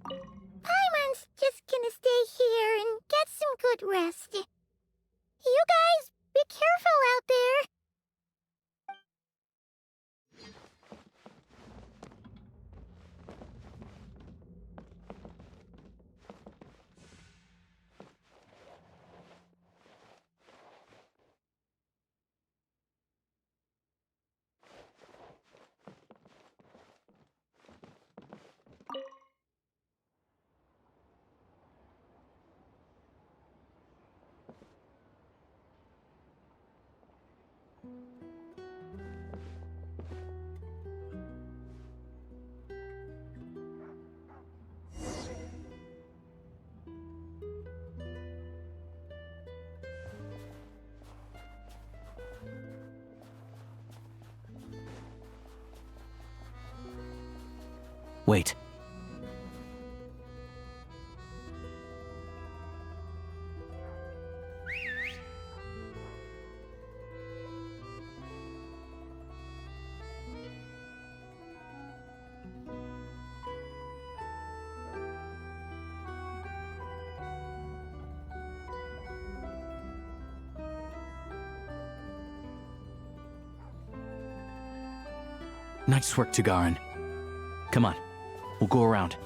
Paimon's just gonna stay here and get some good rest. You guys, be careful out there. Wait. Nice work, Tugarin. Come on, we'll go around.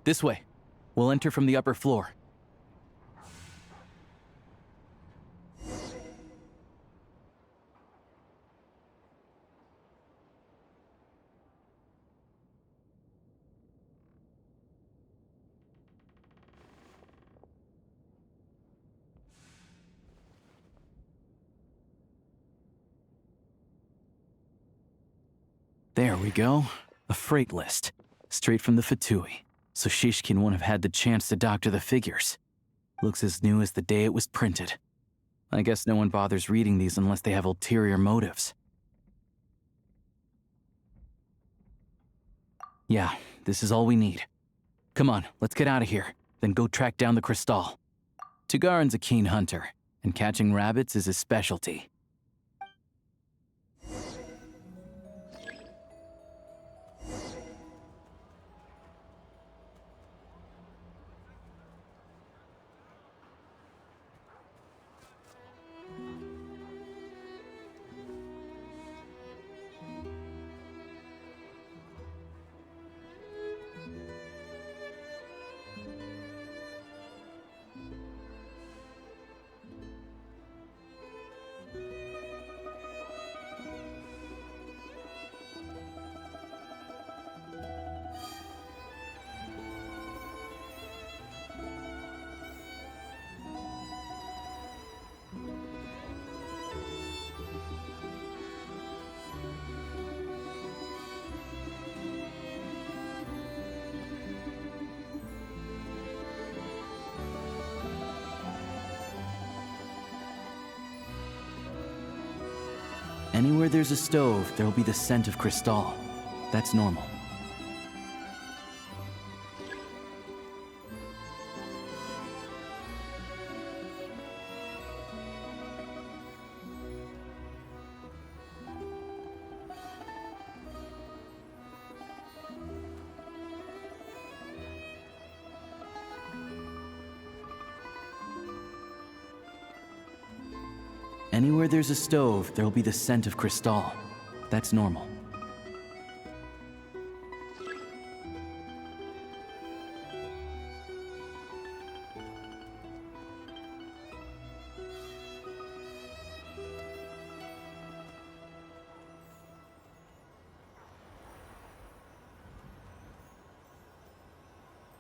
This way. We'll enter from the upper floor. There we go. A freight list. Straight from the Fatui. So Shishkin won't have had the chance to doctor the figures. Looks as new as the day it was printed. I guess no one bothers reading these unless they have ulterior motives. Yeah, this is all we need. Come on, let's get out of here, then go track down the crystal. Tugarin's a keen hunter, and catching rabbits is his specialty. Anywhere there's a stove, there'll be the scent of Crystal. That's normal. Anywhere there's a stove, there'll be the scent of Crystal. That's normal.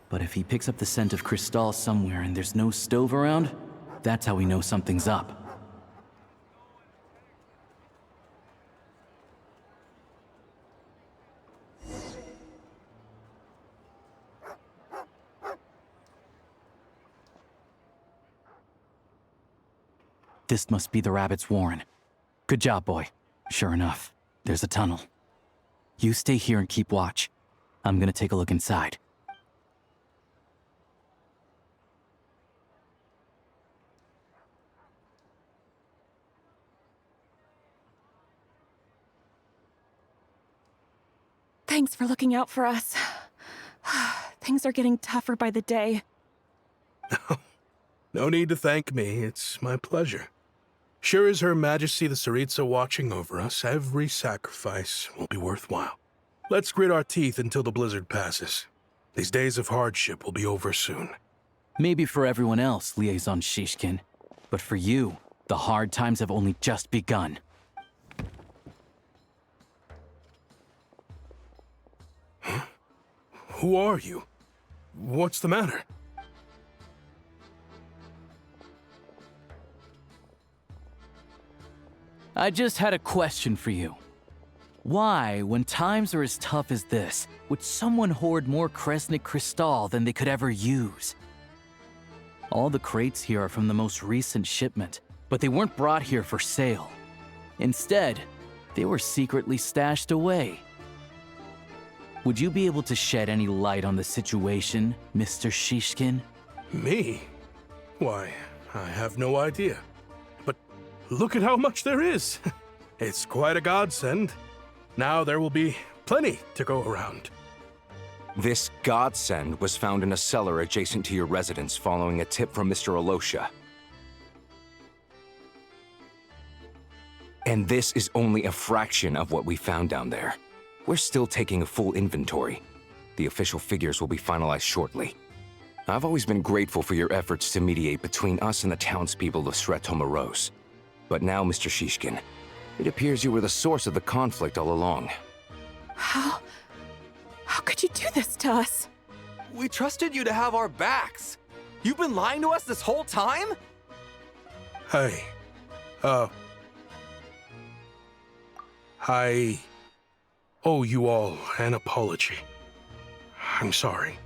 But if he picks up the scent of Crystal somewhere and there's no stove around, that's how we know something's up. This must be the rabbit's warren. Good job, boy. Sure enough, there's a tunnel. You stay here and keep watch. I'm gonna take a look inside. Thanks for looking out for us. Things are getting tougher by the day. No need to thank me. It's my pleasure. Sure as Her Majesty the Tsaritsa watching over us, every sacrifice will be worthwhile. Let's grit our teeth until the blizzard passes. These days of hardship will be over soon. Maybe for everyone else, Liaison Shishkin. But for you, the hard times have only just begun. Huh? Who are you? What's the matter? I just had a question for you. Why, when times are as tough as this, would someone hoard more Kresnik Crystal than they could ever use? All the crates here are from the most recent shipment, but they weren't brought here for sale. Instead, they were secretly stashed away. Would you be able to shed any light on the situation, Mr. Shishkin? Me? Why, I have no idea. But look at how much there is. It's quite a godsend. Now there will be plenty to go around. This godsend was found in a cellar adjacent to your residence following a tip from Mr. Alosha. And this is only a fraction of what we found down there. We're still taking a full inventory. The official figures will be finalized shortly. I've always been grateful for your efforts to mediate between us and the townspeople of Sreto Moroz. But now, Mr. Shishkin, it appears you were the source of the conflict all along. How could you do this to us? We trusted you to have our backs. You've been lying to us this whole time? Hey, I owe you all an apology. I'm sorry.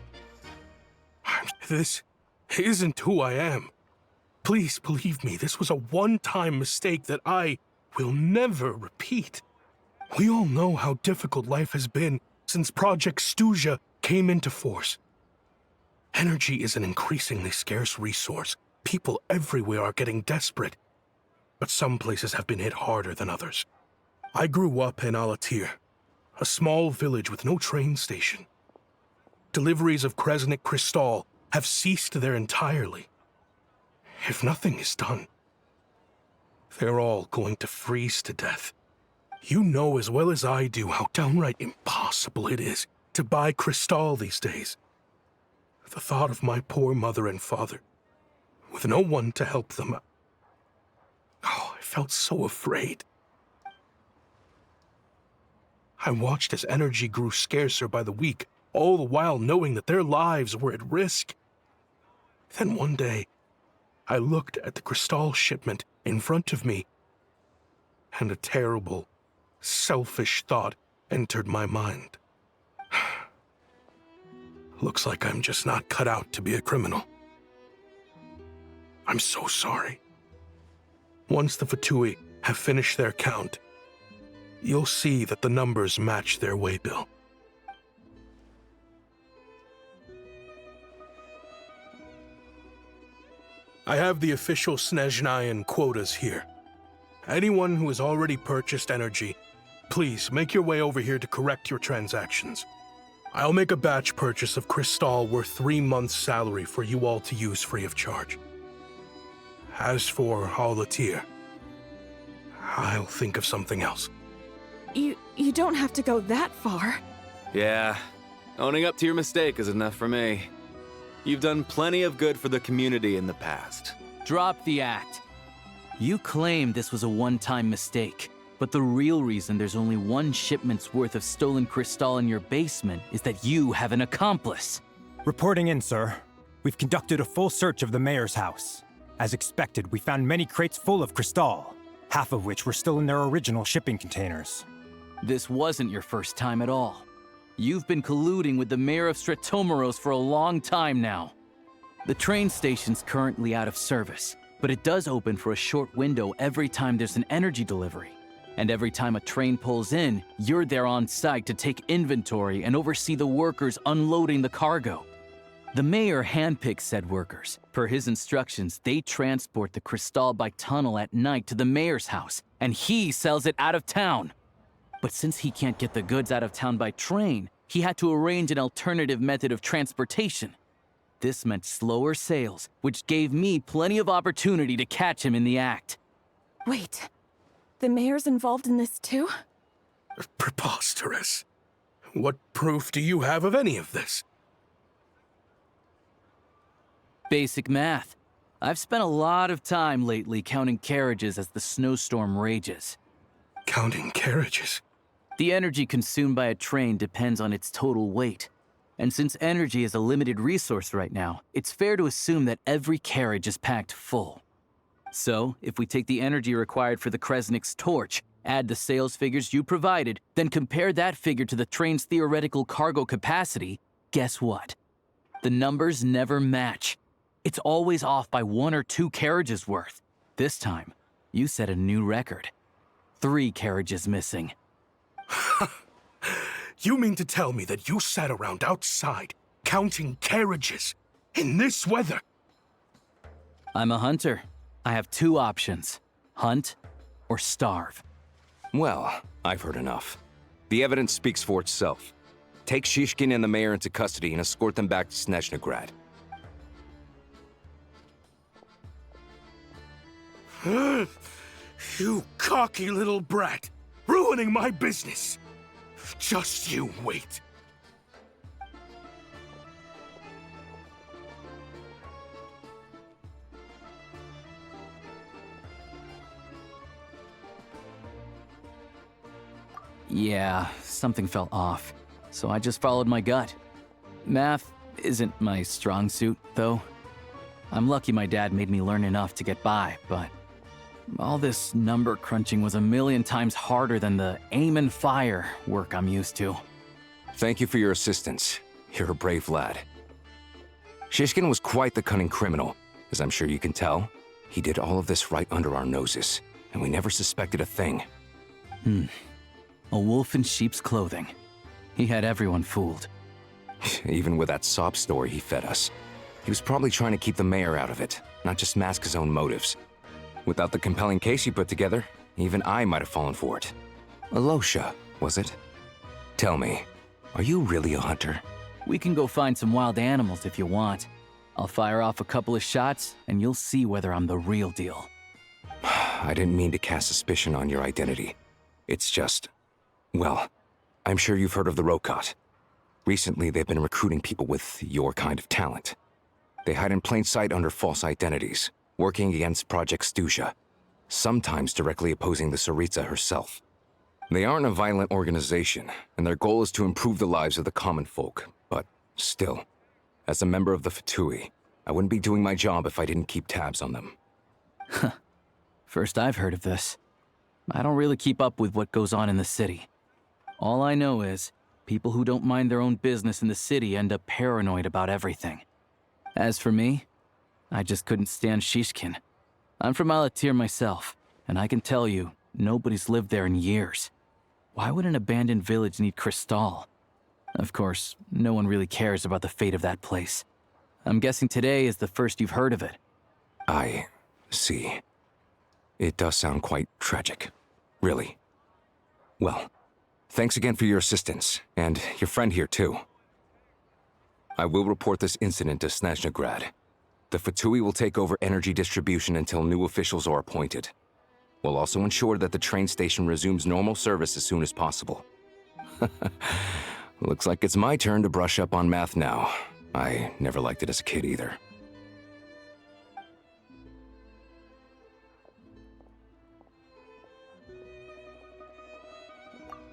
This isn't who I am. Please believe me, this was a one-time mistake that I will never repeat. We all know how difficult life has been since Project Stuja came into force. Energy is an increasingly scarce resource. People everywhere are getting desperate. But some places have been hit harder than others. I grew up in Alatir, a small village with no train station. Deliveries of Kresnik Crystal have ceased there entirely. If nothing is done, they're all going to freeze to death. You know as well as I do how downright impossible it is to buy Crystal these days. The thought of my poor mother and father, with no one to help them, I felt so afraid. I watched as energy grew scarcer by the week, all the while knowing that their lives were at risk. Then one day, I looked at the Crystal shipment in front of me, and a terrible, selfish thought entered my mind. Looks like I'm just not cut out to be a criminal. I'm so sorry. Once the Fatui have finished their count, you'll see that the numbers match their waybill. I have the official Snezhnayan quotas here. Anyone who has already purchased energy, please make your way over here to correct your transactions. I'll make a batch purchase of Crystal worth 3 months' salary for you all to use free of charge. As for Alatir, I'll think of something else. You don't have to go that far. Yeah, owning up to your mistake is enough for me. You've done plenty of good for the community in the past. Drop the act. You claim this was a one-time mistake, but the real reason there's only 1 shipment's worth of stolen crystal in your basement is that you have an accomplice. Reporting in, sir. We've conducted a full search of the mayor's house. As expected, we found many crates full of crystal, half of which were still in their original shipping containers. This wasn't your first time at all. You've been colluding with the mayor of Stratomeros for a long time now. The train station's currently out of service, but it does open for a short window every time there's an energy delivery. And every time a train pulls in, you're there on site to take inventory and oversee the workers unloading the cargo. The mayor handpicks said workers. Per his instructions, they transport the crystal by tunnel at night to the mayor's house, and he sells it out of town. But since he can't get the goods out of town by train, he had to arrange an alternative method of transportation. This meant slower sales, which gave me plenty of opportunity to catch him in the act. Wait, the mayor's involved in this too? Preposterous. What proof do you have of any of this? Basic math. I've spent a lot of time lately counting carriages as the snowstorm rages. Counting carriages? The energy consumed by a train depends on its total weight. And since energy is a limited resource right now, it's fair to assume that every carriage is packed full. So, if we take the energy required for the Kresnik's torch, add the sales figures you provided, then compare that figure to the train's theoretical cargo capacity, guess what? The numbers never match. It's always off by 1 or 2 carriages worth. This time, you set a new record. 3 carriages missing. You mean to tell me that you sat around outside, counting carriages, in this weather? I'm a hunter. I have 2 options. Hunt or starve. Well, I've heard enough. The evidence speaks for itself. Take Shishkin and the mayor into custody and escort them back to Snezhnograd. You cocky little brat! Ruining my business! Just you wait. Yeah, something felt off, so I just followed my gut. Math isn't my strong suit, though. I'm lucky my dad made me learn enough to get by, but all this number crunching was a million times harder than the aim and fire work I'm used to. Thank you for your assistance. You're a brave lad. Shishkin was quite the cunning criminal, as I'm sure you can tell. He did all of this right under our noses, and we never suspected a thing. A wolf in sheep's clothing. He had everyone fooled. Even with that sob story he fed us. He was probably trying to keep the mayor out of it, not just mask his own motives. Without the compelling case you put together, even I might have fallen for it. Alosha, was it? Tell me, are you really a hunter? We can go find some wild animals if you want. I'll fire off a couple of shots, and you'll see whether I'm the real deal. I didn't mean to cast suspicion on your identity. It's just... well, I'm sure you've heard of the Rokot. Recently, they've been recruiting people with your kind of talent. They hide in plain sight under false identities, working against Project Stuzha, sometimes directly opposing the Tsaritsa herself. They aren't a violent organization, and their goal is to improve the lives of the common folk, but still, as a member of the Fatui, I wouldn't be doing my job if I didn't keep tabs on them. First I've heard of this. I don't really keep up with what goes on in the city. All I know is, people who don't mind their own business in the city end up paranoid about everything. As for me, I just couldn't stand Shishkin. I'm from Alatir myself, and I can tell you, nobody's lived there in years. Why would an abandoned village need Crystal? Of course, no one really cares about the fate of that place. I'm guessing today is the first you've heard of it. I see. It does sound quite tragic. Really. Well, thanks again for your assistance, and your friend here too. I will report this incident to Snezhnegrad. The Fatui will take over energy distribution until new officials are appointed. We'll also ensure that the train station resumes normal service as soon as possible. Looks like it's my turn to brush up on math now. I never liked it as a kid either.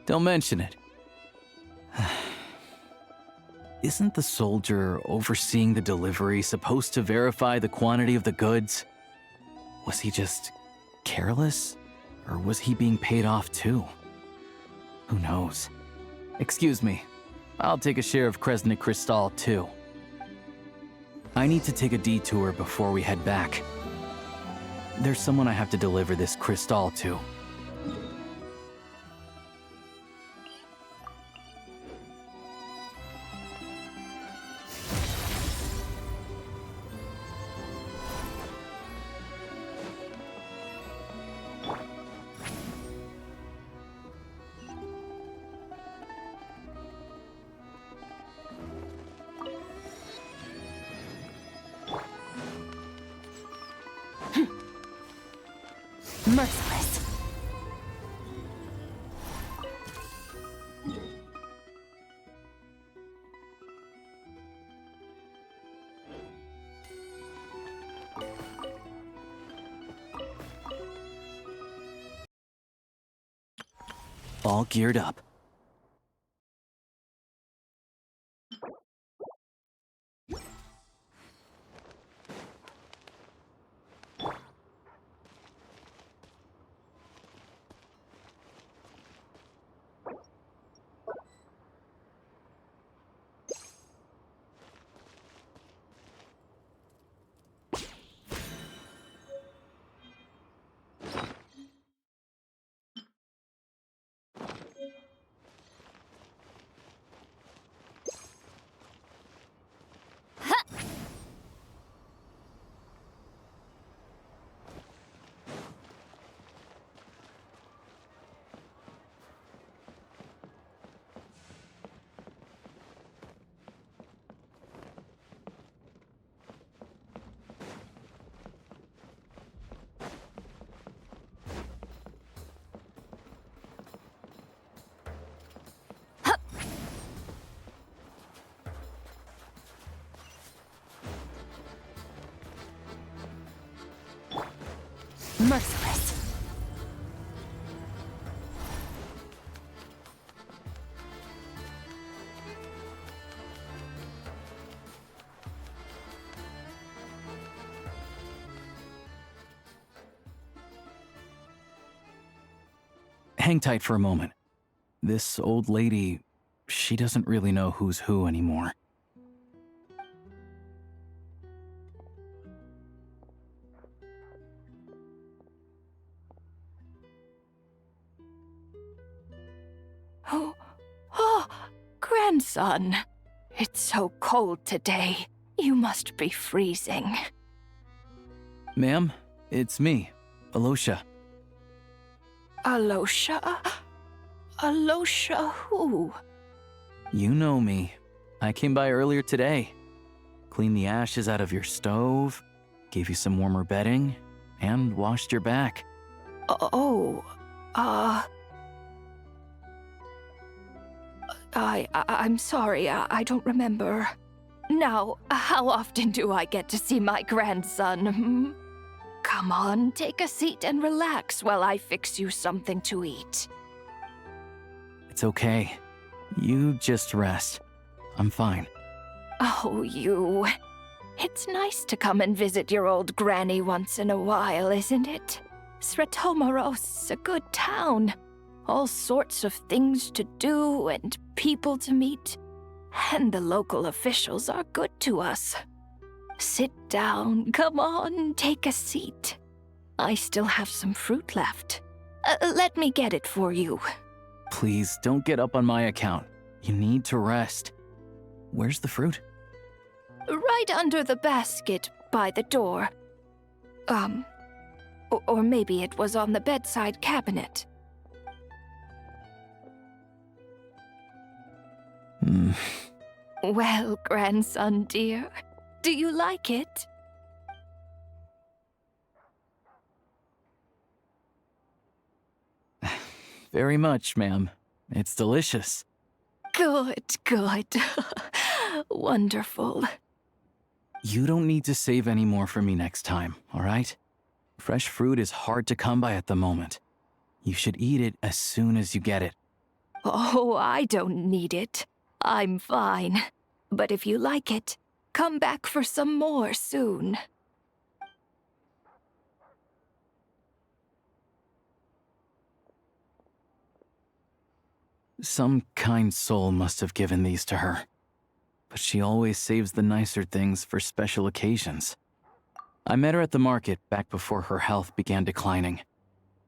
Don't mention it. Isn't the soldier overseeing the delivery supposed to verify the quantity of the goods? Was he just careless? Or was he being paid off too? Who knows? Excuse me. I'll take a share of Kresnik Crystal too. I need to take a detour before we head back. There's someone I have to deliver this crystal to. Merciless. All geared up. Merciless. Hang tight for a moment. This old lady, she doesn't really know who's who anymore. Oh, grandson. It's so cold today. You must be freezing. Ma'am, it's me, Alosha. Alosha? Alosha who? You know me. I came by earlier today. Cleaned the ashes out of your stove, gave you some warmer bedding, and washed your back. I'm sorry, I don't remember. Now, how often do I get to see my grandson? Come on, take a seat and relax while I fix you something to eat. It's okay. You just rest. I'm fine. Oh, you. It's nice to come and visit your old granny once in a while, isn't it? Svetomoros's a good town. All sorts of things to do and people to meet. And the local officials are good to us. Sit down, come on, take a seat. I still have some fruit left. Let me get it for you. Please, don't get up on my account. You need to rest. Where's the fruit? Right under the basket by the door. Or maybe it was on the bedside cabinet. Well, grandson dear, do you like it? Very much, ma'am. It's delicious. Good, good. Wonderful. You don't need to save any more for me next time, all right? Fresh fruit is hard to come by at the moment. You should eat it as soon as you get it. Oh, I don't need it. I'm fine. But if you like it, come back for some more soon. Some kind soul must have given these to her. But she always saves the nicer things for special occasions. I met her at the market back before her health began declining.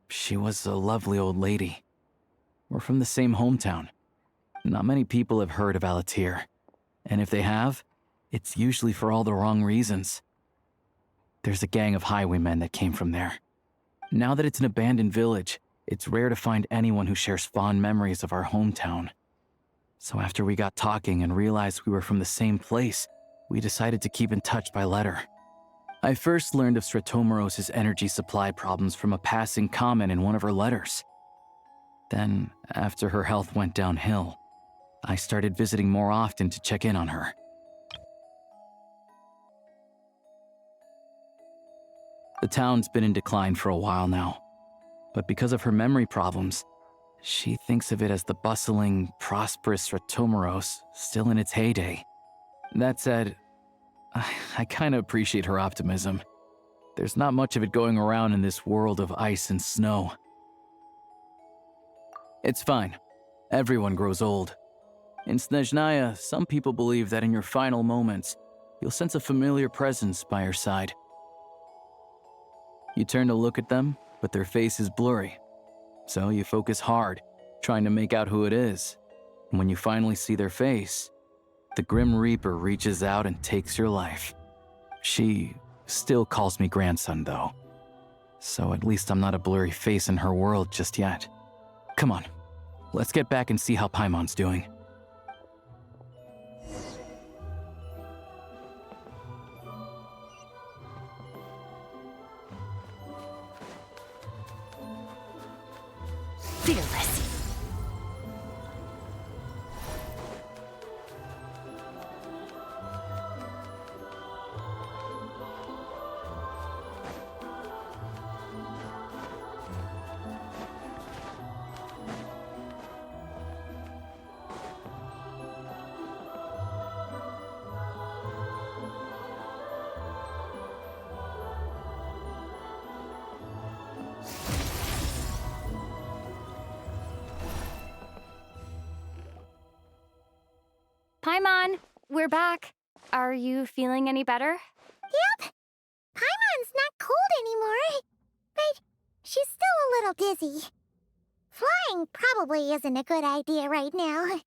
She was a lovely old lady. We're from the same hometown. Not many people have heard of Alatir. And if they have, it's usually for all the wrong reasons. There's a gang of highwaymen that came from there. Now that it's an abandoned village, it's rare to find anyone who shares fond memories of our hometown. So after we got talking and realized we were from the same place, we decided to keep in touch by letter. I first learned of Stratomoros's energy supply problems from a passing comment in one of her letters. Then, after her health went downhill, I started visiting more often to check in on her. The town's been in decline for a while now, but because of her memory problems, she thinks of it as the bustling, prosperous Stratomoros still in its heyday. That said, I kinda appreciate her optimism. There's not much of it going around in this world of ice and snow. It's fine. Everyone grows old. In Snezhnaya, some people believe that in your final moments, you'll sense a familiar presence by your side. You turn to look at them, but their face is blurry. So you focus hard, trying to make out who it is. And when you finally see their face, the Grim Reaper reaches out and takes your life. She still calls me grandson, though. So at least I'm not a blurry face in her world just yet. Come on, let's get back and see how Paimon's doing. Fearless. Paimon, we're back. Are you feeling any better? Yep. Paimon's not cold anymore, but she's still a little dizzy. Flying probably isn't a good idea right now.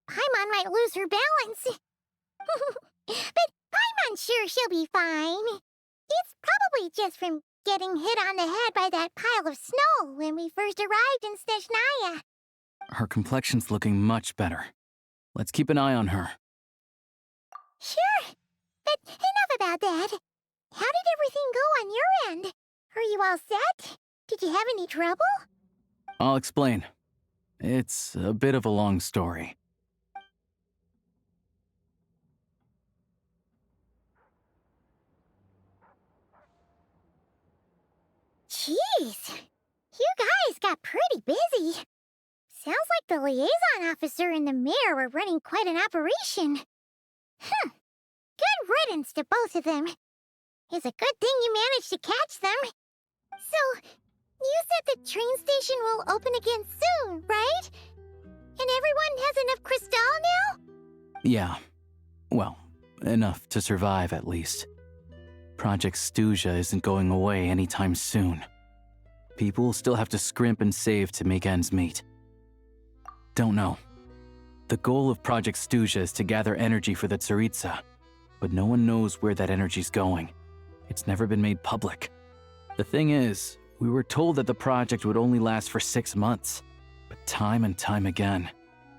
Paimon might lose her balance. But Paimon's sure she'll be fine. It's probably just from getting hit on the head by that pile of snow when we first arrived in Snezhnaya. Her complexion's looking much better. Let's keep an eye on her. Sure, but enough about that. How did everything go on your end? Are you all set? Did you have any trouble? I'll explain. It's a bit of a long story. Jeez, you guys got pretty busy. Sounds like the liaison officer and the mayor were running quite an operation. Good riddance to both of them. It's a good thing you managed to catch them. So, you said the train station will open again soon, right? And everyone has enough crystal now? Yeah. Well, enough to survive at least. Project Stuja isn't going away anytime soon. People will still have to scrimp and save to make ends meet. Don't know. The goal of Project Stuja is to gather energy for the Tsaritsa, but no one knows where that energy's going. It's never been made public. The thing is, we were told that the project would only last for 6 months, but time and time again,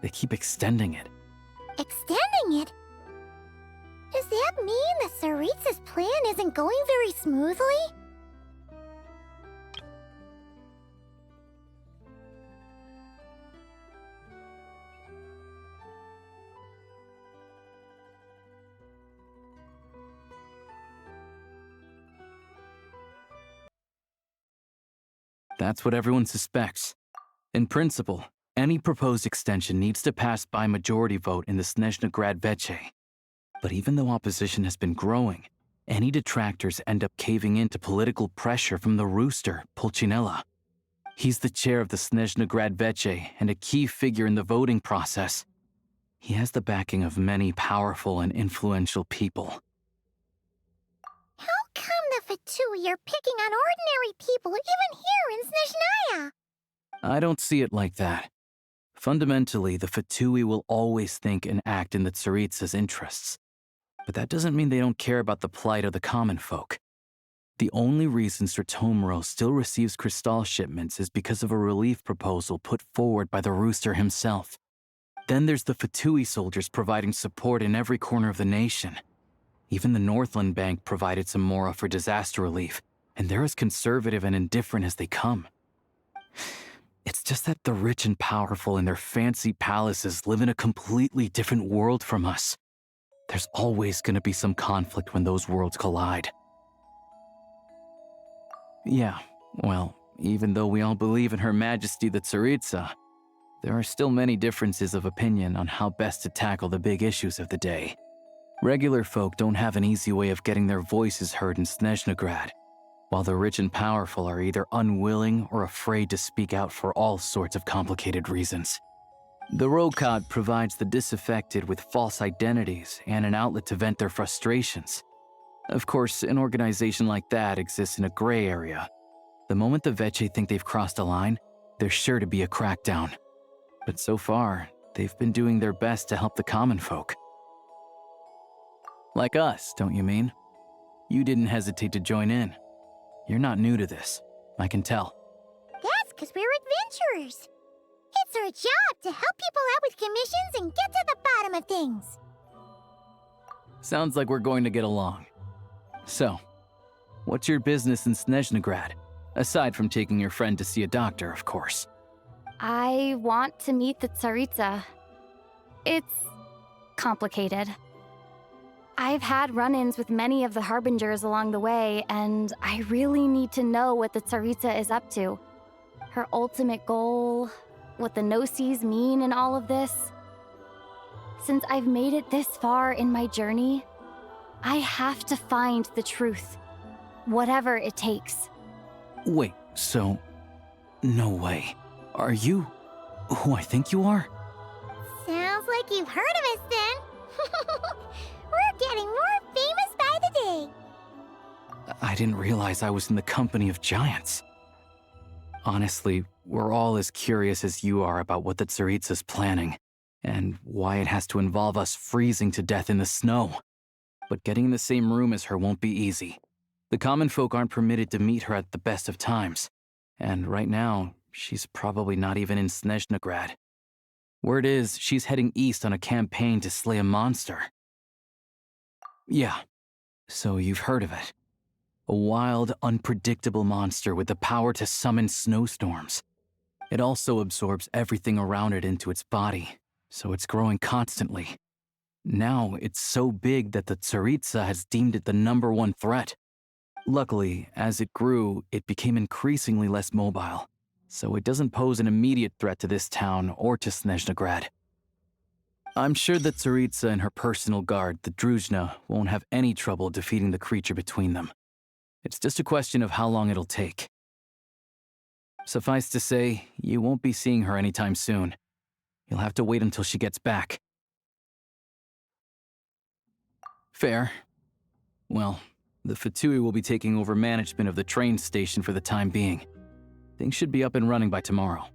they keep extending it. Extending it? Does that mean the Tsaritsa's plan isn't going very smoothly? That's what everyone suspects. In principle, any proposed extension needs to pass by majority vote in the Snezhna Grad Veche. But even though opposition has been growing, any detractors end up caving in to political pressure from the rooster, Pulcinella. He's the chair of the Snezhna Grad Veche and a key figure in the voting process. He has the backing of many powerful and influential people. How come the Fatui are picking on ordinary people even here in Snezhnaya? I don't see it like that. Fundamentally, the Fatui will always think and act in the Tsaritsa's interests. But that doesn't mean they don't care about the plight of the common folk. The only reason Stratomiro still receives crystal shipments is because of a relief proposal put forward by the rooster himself. Then there's the Fatui soldiers providing support in every corner of the nation. Even the Northland Bank provided some mora for disaster relief, and they're as conservative and indifferent as they come. It's just that the rich and powerful in their fancy palaces live in a completely different world from us. There's always going to be some conflict when those worlds collide. Yeah, well, even though we all believe in Her Majesty the Tsaritsa, there are still many differences of opinion on how best to tackle the big issues of the day. Regular folk don't have an easy way of getting their voices heard in Snezhnagrad, while the rich and powerful are either unwilling or afraid to speak out for all sorts of complicated reasons. The Rokad provides the disaffected with false identities and an outlet to vent their frustrations. Of course, an organization like that exists in a gray area. The moment the Veche think they've crossed a line, there's sure to be a crackdown. But so far, they've been doing their best to help the common folk. Like us, don't you mean? You didn't hesitate to join in. You're not new to this, I can tell. That's because we're adventurers. It's our job to help people out with commissions and get to the bottom of things. Sounds like we're going to get along. So, what's your business in Snezhnagrad? Aside from taking your friend to see a doctor, of course. I want to meet the Tsaritsa. It's complicated. I've had run-ins with many of the Harbingers along the way, and I really need to know what the Tsaritsa is up to. Her ultimate goal, what the Gnosis mean in all of this. Since I've made it this far in my journey, I have to find the truth, whatever it takes. Wait, so... no way. Are you who I think you are? Sounds like you've heard of us then. We're getting more famous by the day. I didn't realize I was in the company of giants. Honestly, we're all as curious as you are about what the Tsaritsa's planning, and why it has to involve us freezing to death in the snow. But getting in the same room as her won't be easy. The common folk aren't permitted to meet her at the best of times, and right now, she's probably not even in Snezhnagrad. Word is, she's heading east on a campaign to slay a monster. Yeah, so you've heard of it. A wild, unpredictable monster with the power to summon snowstorms. It also absorbs everything around it into its body, so it's growing constantly. Now, it's so big that the Tsaritsa has deemed it the #1 threat. Luckily, as it grew, it became increasingly less mobile, so it doesn't pose an immediate threat to this town or to Snezhnagrad. I'm sure that Tsaritsa and her personal guard, the Druzhna, won't have any trouble defeating the creature between them. It's just a question of how long it'll take. Suffice to say, you won't be seeing her anytime soon. You'll have to wait until she gets back. Fair. Well, the Fatui will be taking over management of the train station for the time being. Things should be up and running by tomorrow.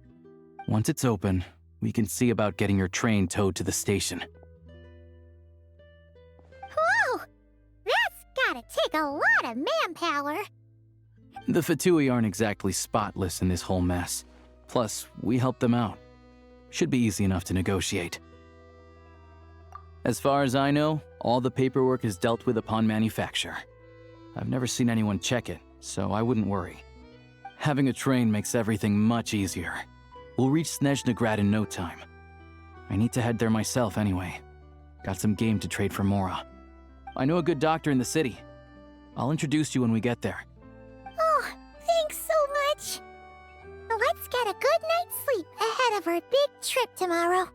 Once it's open, we can see about getting your train towed to the station. Whoa! That's gotta take a lot of manpower. The Fatui aren't exactly spotless in this whole mess. Plus, we helped them out. Should be easy enough to negotiate. As far as I know, all the paperwork is dealt with upon manufacture. I've never seen anyone check it, so I wouldn't worry. Having a train makes everything much easier. We'll reach Snezhnegrad in no time. I need to head there myself anyway. Got some game to trade for Mora. I know a good doctor in the city. I'll introduce you when we get there. Oh, thanks so much. Let's get a good night's sleep ahead of our big trip tomorrow.